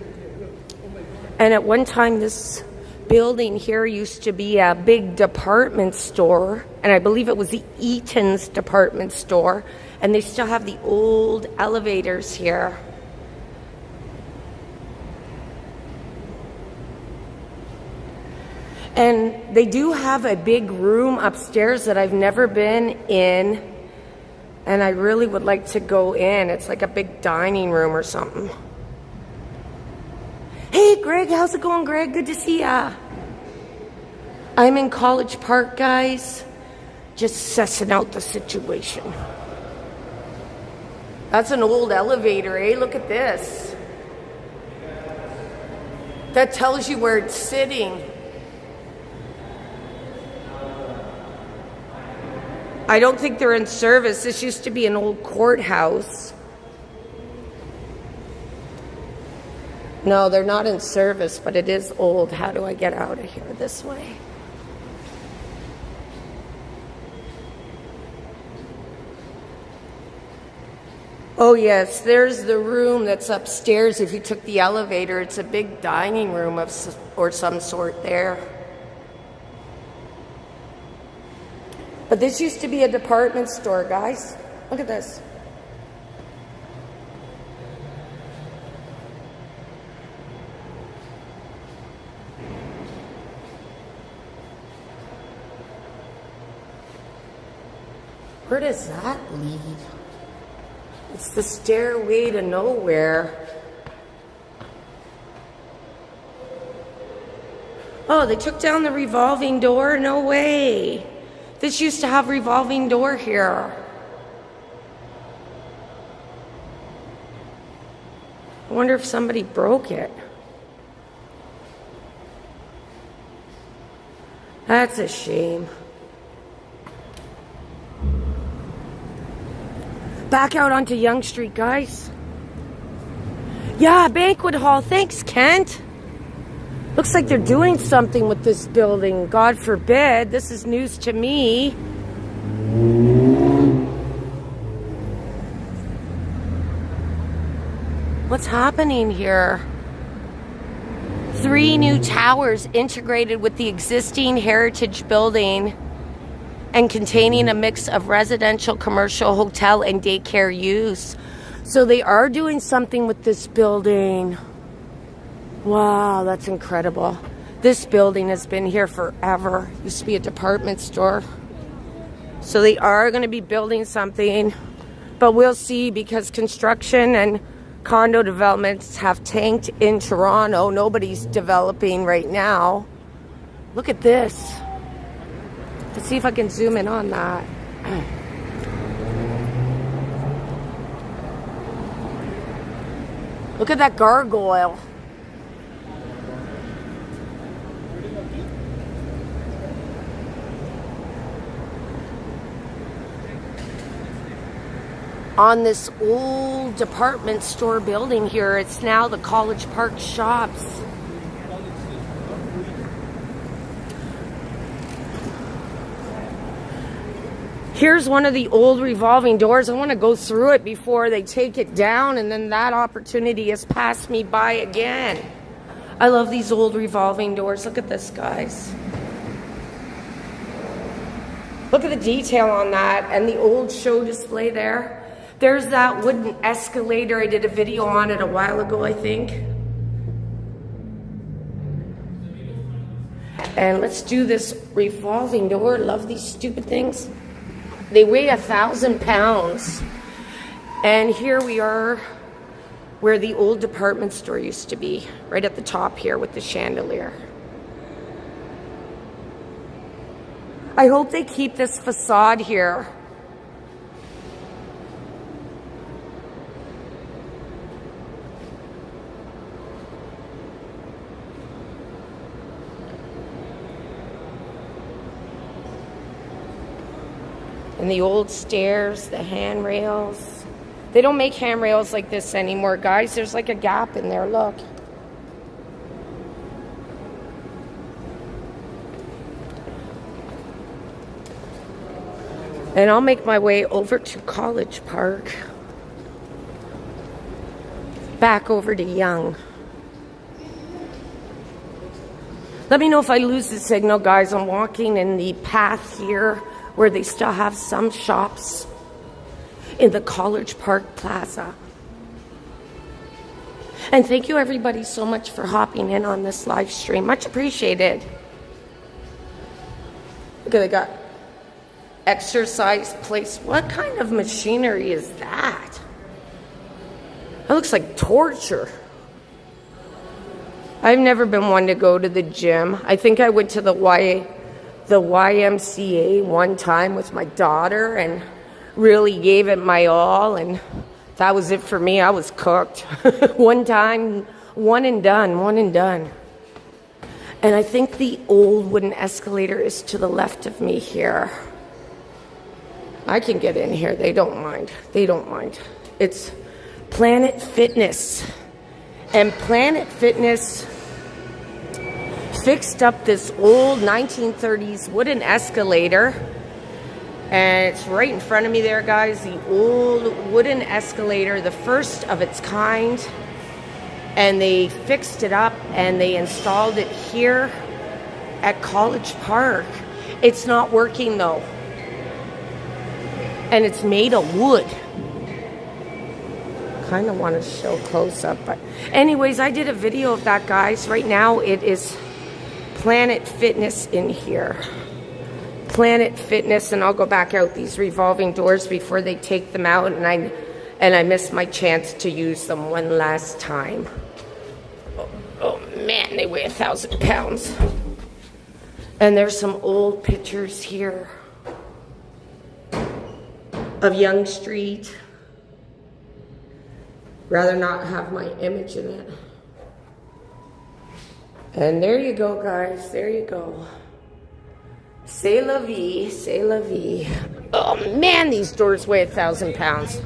And at one time, this building here used to be a big department store, and I believe it was the Eaton's department store, and they still have the old elevators here. And they do have a big room upstairs that I've never been in, and I really would like to go in. It's like a big dining room or something. Hey, Greg, how's it going, Greg? Good to see ya. I'm in College Park, guys. Just sussing out the situation. That's an old elevator, eh? Look at this. That tells you where it's sitting. I don't think they're in service. This used to be an old courthouse. No, they're not in service, but it is old. How do I get out of here? This way. Oh yes, there's the room that's upstairs. If you took the elevator, it's a big dining room or some sort there. But this used to be a department store, guys. Look at this. Where does that lead? It's the stairway to nowhere. Oh, they took down the revolving door? No way. This used to have revolving door here. I wonder if somebody broke it. That's a shame. Back out onto Yonge Street, guys. Yeah, banquet hall. Thanks, Kent. Looks like they're doing something with this building. God forbid. This is news to me. What's happening here? 3 new towers integrated with the existing heritage building and containing a mix of residential, commercial, hotel, and daycare use. So they are doing something with this building. Wow, that's incredible. This building has been here forever. Used to be a department store. So they are going to be building something, but we'll see, because construction and condo developments have tanked in Toronto. Nobody's developing right now. Look at this. Let's see if I can zoom in on that. Look at that gargoyle. On this old department store building here, it's now the College Park Shops. Here's one of the old revolving doors. I want to go through it before they take it down, and then that opportunity has passed me by again. I love these old revolving doors. Look at this, guys. Look at the detail on that, and the old show display there. There's that wooden escalator. I did a video on it a while ago, I think. And let's do this revolving door. Love these stupid things. They weigh 1,000 pounds. And here we are where the old department store used to be, right at the top here with the chandelier. I hope they keep this facade here. And the old stairs, the handrails. They don't make handrails like this anymore, guys. There's like a gap in there, look. And I'll make my way over to College Park. Back over to Yonge. Let me know if I lose the signal, guys. I'm walking in the path here where they still have some shops in the College Park Plaza. And thank you everybody so much for hopping in on this live stream. Much appreciated. Look, they got exercise place. What kind of machinery is that? That looks like torture. I've never been one to go to the gym. I think I went to the YMCA one time with my daughter and really gave it my all, and that was it for me. I was cooked. One One and done, one and done. And I think the old wooden escalator is to the left of me here. I can get in here. They don't mind. They don't mind. It's Planet Fitness. And Planet Fitness fixed up this old 1930s wooden escalator. And it's right in front of me there, guys. The old wooden escalator, the first of its kind. And they fixed it up and they installed it here at College Park. It's not working though. And it's made of wood. Kind of want to show close up, but anyways, I did a video of that, guys. Right now it is Planet Fitness in here. Planet Fitness, and I'll go back out these revolving doors before they take them out, and I missed my chance to use them one last time. Oh man, they weigh 1,000 pounds. And there's some old pictures here of Yonge Street. Rather not have my image in it. And there you go, guys. There you go. C'est la vie, c'est la vie. Oh man, these doors weigh 1,000 pounds.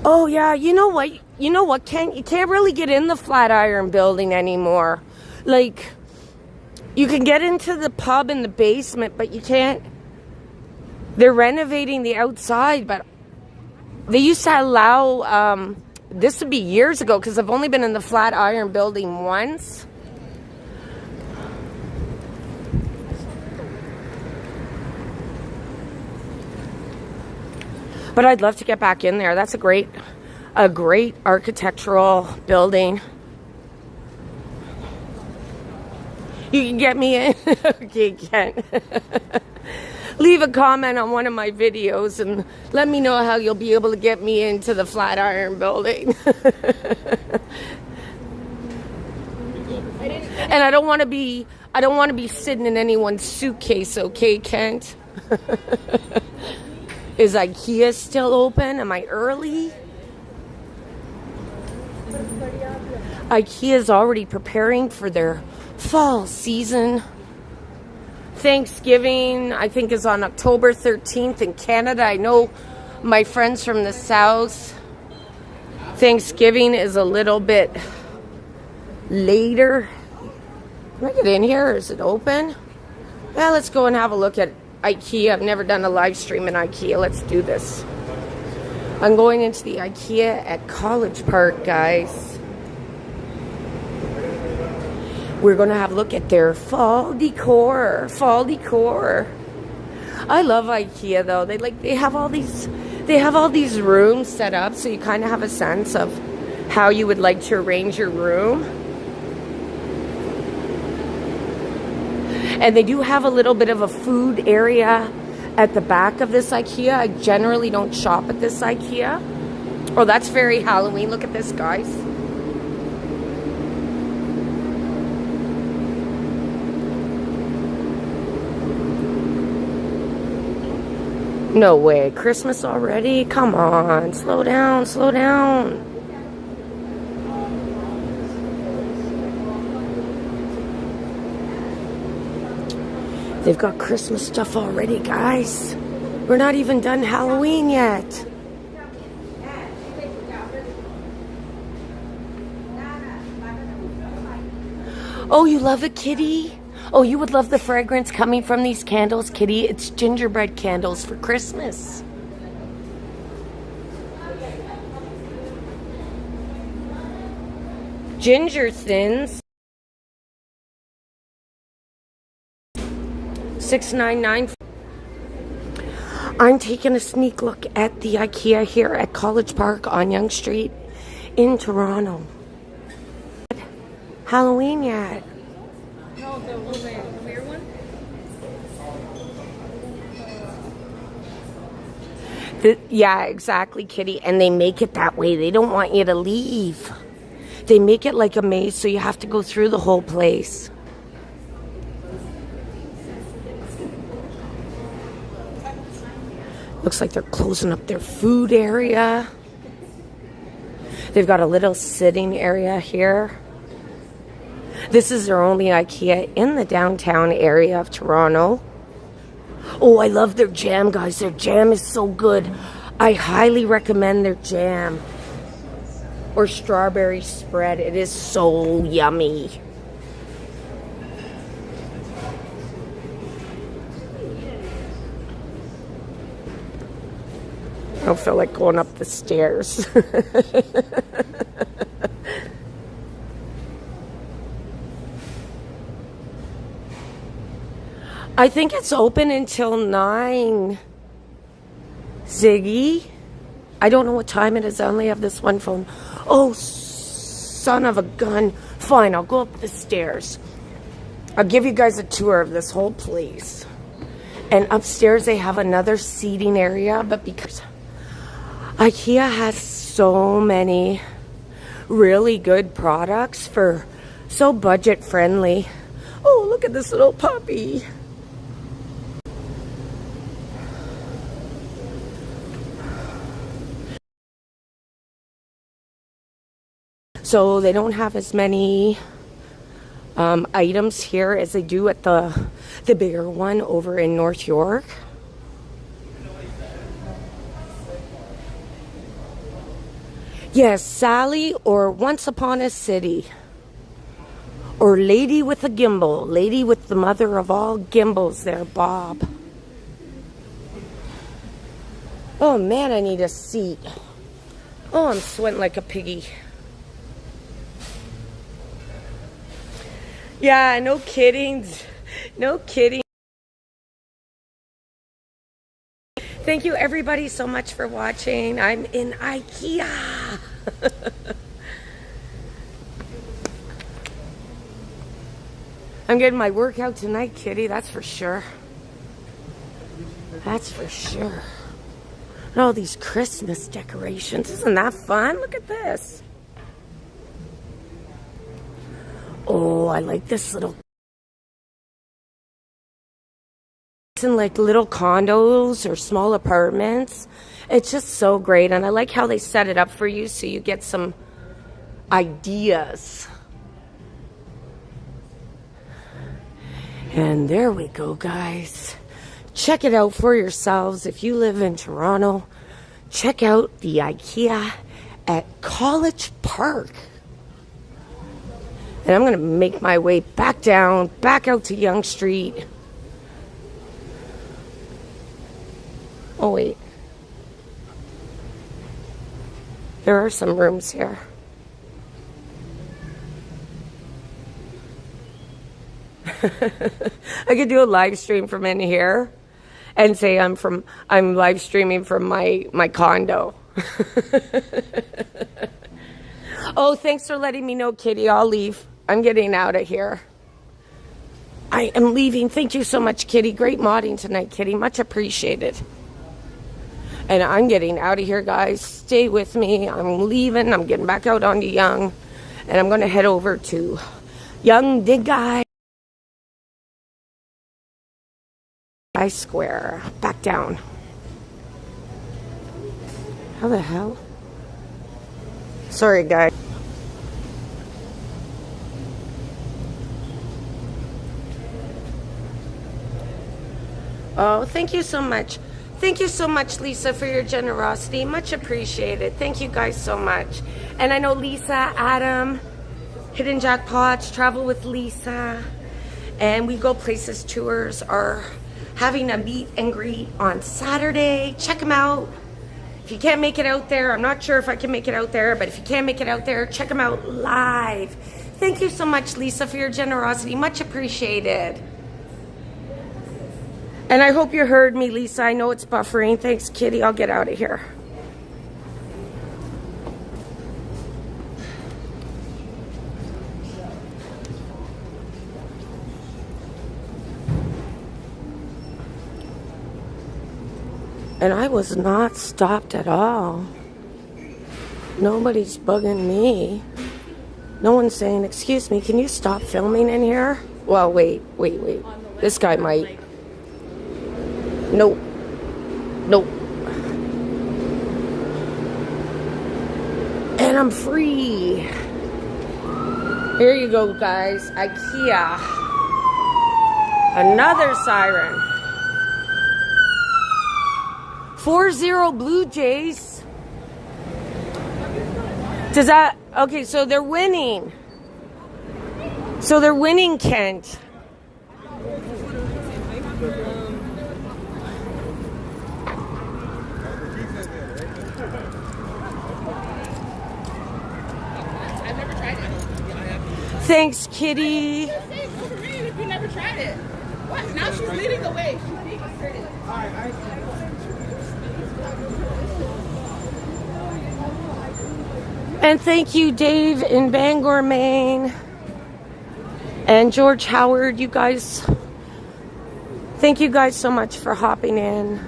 Oh yeah, you know what? You know what, Ken? You can't really get in the Flatiron building anymore. Like, you can get into the pub in the basement, but you can't. They're renovating the outside, but they used to allow, this would be years ago, because I've only been in the Flatiron building once. But I'd love to get back in there. That's a great architectural building. You can get me in. Okay, Ken. Leave a comment on one of my videos and let me know how you'll be able to get me into the Flatiron building. And I don't want to be sitting in anyone's suitcase, okay, Kent? Is IKEA still open? Am I early? IKEA is already preparing for their fall season. Thanksgiving, I think, is on October 13th in Canada. I know my friends from the South, Thanksgiving is a little bit later. Can I get in here? Is it open? Yeah, let's go and have a look at IKEA. I've never done a live stream in IKEA. Let's do this. I'm going into the IKEA at College Park, guys. We're going to have a look at their fall decor. Fall decor. I love IKEA though. They have all these rooms set up, so you kind of have a sense of how you would like to arrange your room. And they do have a little bit of a food area at the back of this IKEA. I generally don't shop at this IKEA. Oh, that's very Halloween. Look at this, guys. No way. Christmas already? Come on. Slow down. Slow down. They've got Christmas stuff already, guys. We're not even done Halloween yet. Oh, you love it, Kitty? Oh, you would love the fragrance coming from these candles, Kitty. It's gingerbread candles for Christmas. Ginger thins. $6.99. I'm taking a sneak look at the IKEA here at College Park on Yonge Street in Toronto. Halloween yet? No, the weird one? Yeah, exactly, Kitty. And they make it that way. They don't want you to leave. They make it like a maze, so you have to go through the whole place. Looks like they're closing up their food area. They've got a little sitting area here. This is their only IKEA in the downtown area of Toronto. Oh, I love their jam, guys. Their jam is so good. I highly recommend their jam. Or strawberry spread. It is so yummy. I don't feel like going up the stairs. I think it's open until 9. Ziggy. I don't know what time it is. I only have this one phone. Oh, son of a gun. Fine, I'll go up the stairs. I'll give you guys a tour of this whole place. And upstairs they have another seating area, but because IKEA has so many really good products for so budget friendly. Oh, look at this little puppy. So they don't have as many items here as they do at the bigger one over in North York. Yes, Sally or Once Upon a City. Or Lady with a Gimbal. Lady with the mother of all gimbals there, Bob. Oh man, I need a seat. Oh, I'm sweating like a piggy. Yeah, no kidding. No kidding. Thank you everybody so much for watching. I'm in IKEA. I'm getting my workout tonight, kitty. That's for sure. That's for sure. And all these Christmas decorations. Isn't that fun? Look at this. Oh, I like this little. It's in like little condos or small apartments. It's just so great. And I like how they set it up for you so you get some ideas. And there we go, guys. Check it out for yourselves. If you live in Toronto, check out the IKEA at College Park. And I'm going to make my way back down, back out to Yonge Street. Oh, wait. There are some rooms here. I could do a live stream from in here and say I'm live streaming from my condo. Oh, thanks for letting me know, Kitty. I'll leave. I'm getting out of here. I am leaving. Thank you so much, Kitty. Great modding tonight, Kitty. Much appreciated. And I'm getting out of here, guys. Stay with me. I'm leaving. I'm getting back out onto Yonge. And I'm going to head over to Yonge-Dundas Square. Back down. How the hell? Sorry, guys. Oh, thank you so much. Thank you so much, Lisa, for your generosity. Much appreciated. Thank you guys so much. And I know Lisa, Adam, Hidden Jackpots, Travel with Lisa, and We Go Places Tours are having a meet and greet on Saturday. Check them out. If you can't make it out there, I'm not sure if I can make it out there, but if you can't make it out there, check them out live. Thank you so much, Lisa, for your generosity. Much appreciated. And I hope you heard me, Lisa. I know it's buffering. Thanks, Kitty. I'll get out of here. And I was not stopped at all. Nobody's bugging me. No one's saying, excuse me, can you stop filming in here? Well, wait. This guy might. Nope. And I'm free. Here you go, guys. IKEA. Another siren. 4-0 Blue Jays. Does that... Okay, so they're winning. So they're winning, Kent. I've never tried it. Thanks, Kitty. You never tried it. What? Now she's leading the way. She's being assertive. And thank you, Dave in Bangor, Maine. And George Howard, you guys. Thank you guys so much for hopping in.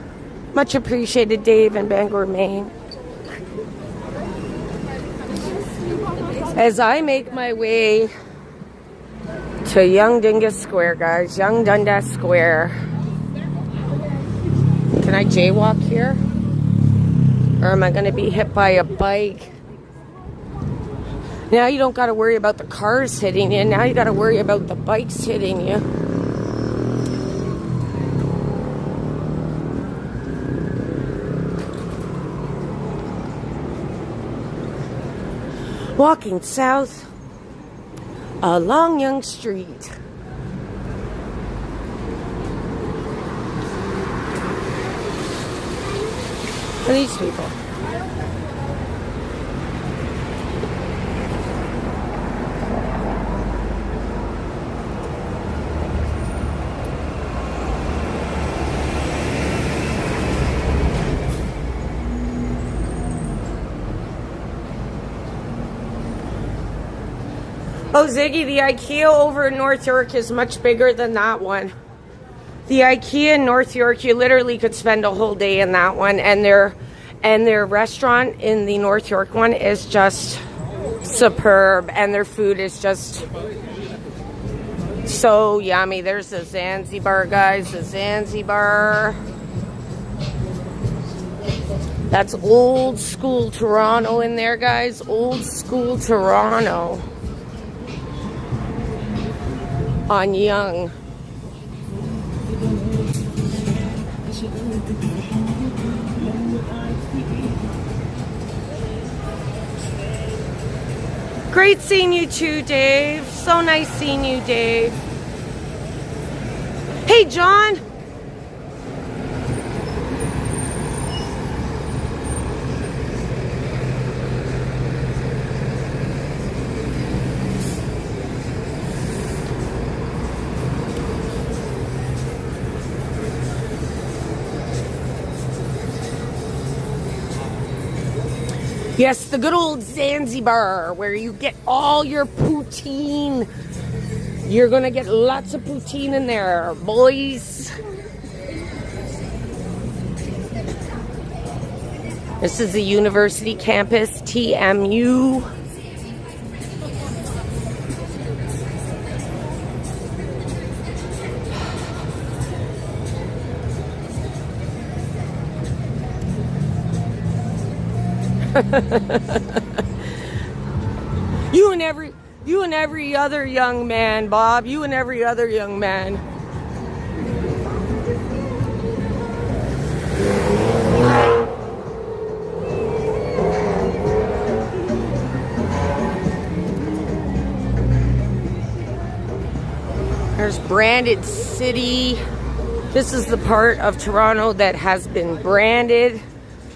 Much appreciated, Dave in Bangor, Maine. As I make my way to Yonge-Dundas Square, guys. Yonge-Dundas Square. Can I jaywalk here? Or am I going to be hit by a bike? Now you don't got to worry about the cars hitting you. Now you got to worry about the bikes hitting you. Walking south along Yonge Street. What are these people? Oh, Ziggy, the IKEA over in North York is much bigger than that one. The IKEA in North York, you literally could spend a whole day in that one, and their restaurant in the North York one is just superb, and their food is just so yummy. There's the Zanzibar, guys, the Zanzibar. That's old school Toronto in there, guys. Old school Toronto. On Yonge. Great seeing you too, Dave. So nice seeing you, Dave. Hey, John. Yes, the good old Zanzibar, where you get all your poutine. You're going to get lots of poutine in there, boys. This is the university campus, TMU. You and every other young man, Bob. You and every other young man. There's Branded City. This is the part of Toronto that has been branded.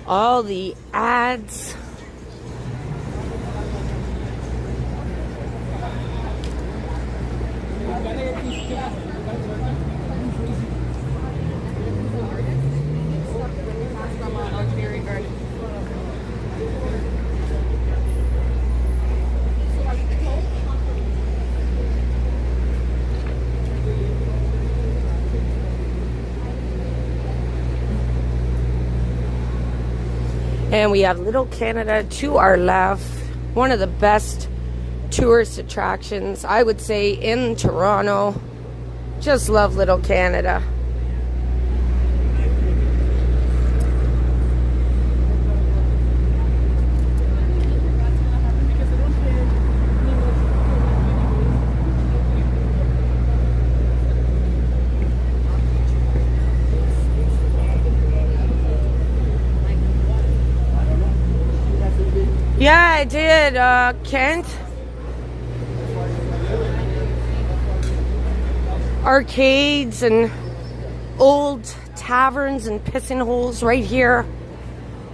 All the ads. And we have Little Canada to our left. One of the best tourist attractions, I would say, in Toronto. Just love Little Canada. Yeah, I did, Kent. Arcades and old taverns and pissing holes right here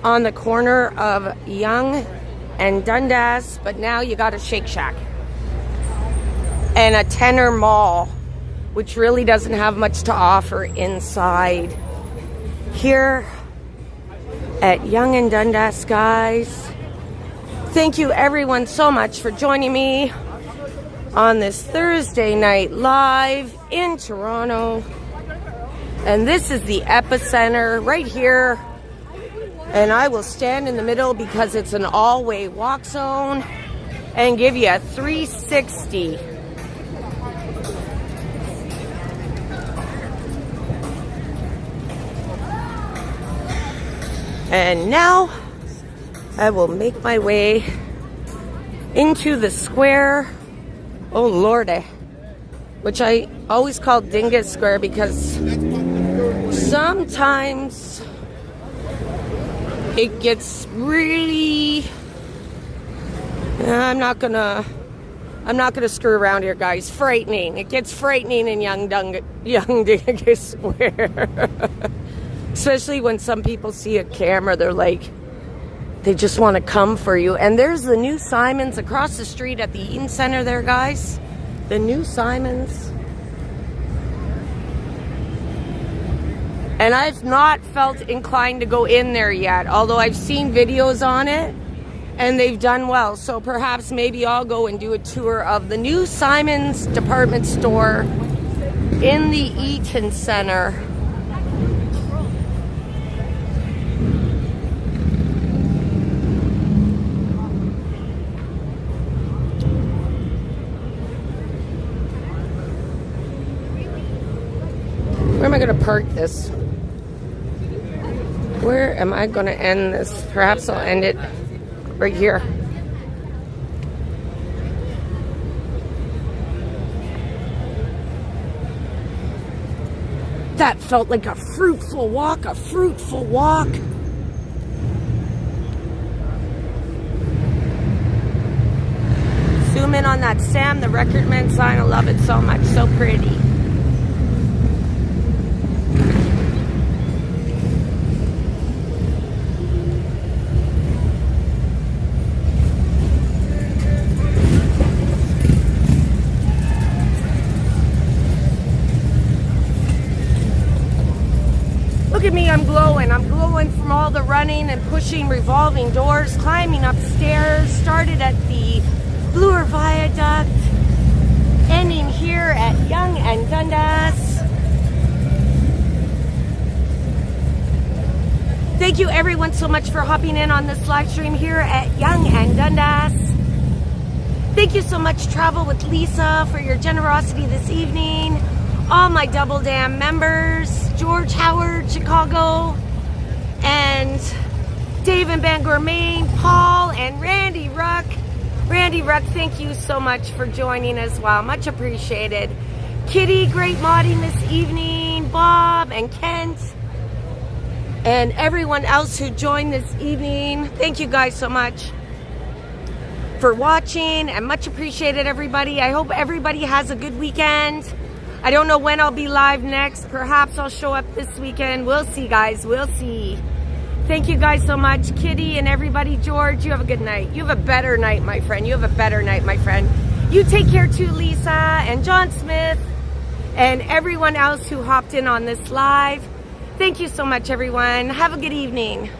on the corner of Yonge and Dundas, but now you got a Shake Shack and a Tenor Mall, which really doesn't have much to offer inside. Here at Yonge and Dundas, guys. Thank you everyone so much for joining me on this Thursday night live in Toronto. And this is the epicenter right here. And I will stand in the middle because it's an all-way walk zone and give you a 360. And now I will make my way into the square. Oh lordy, which I always call Dingus Square because sometimes it gets really, I'm not gonna screw around here, guys. Frightening. It gets frightening in Yonge-Dundas Square. Especially when some people see a camera, they're like, they just want to come for you. And there's the new Simons across the street at the Eaton Center there, guys. The new Simons. And I've not felt inclined to go in there yet, although I've seen videos on it and they've done well. So perhaps maybe I'll go and do a tour of the new Simons department store in the Eaton Center. Where am I going to park this? Where am I going to end this? Perhaps I'll end it right here. That felt like a fruitful walk, a fruitful walk. Zoom in on that Sam the Record Man sign. I love it so much. So pretty. Look at me, I'm glowing. I'm glowing from all the running and pushing revolving doors, climbing upstairs, started at the Bloor Viaduct, ending here at Yonge and Dundas. Thank you everyone so much for hopping in on this live stream here at Yonge and Dundas. Thank you so much, Travel with Lisa, for your generosity this evening. All my Double Dam members, George Howard, Chicago, and Dave and Bangor, Maine, Paul, and Randy Ruck. Randy Ruck, thank you so much for joining as well. Much appreciated. Kitty, great modding this evening. Bob and Kent, and everyone else who joined this evening. Thank you guys so much for watching, and much appreciated, everybody. I hope everybody has a good weekend. I don't know when I'll be live next. Perhaps I'll show up this weekend. We'll see, guys. We'll see. Thank you guys so much. Kitty and everybody. George, you have a good night. You have a better night, my friend. You have a better night, my friend. You take care too, Lisa and John Smith and everyone else who hopped in on this live. Thank you so much, everyone. Have a good evening.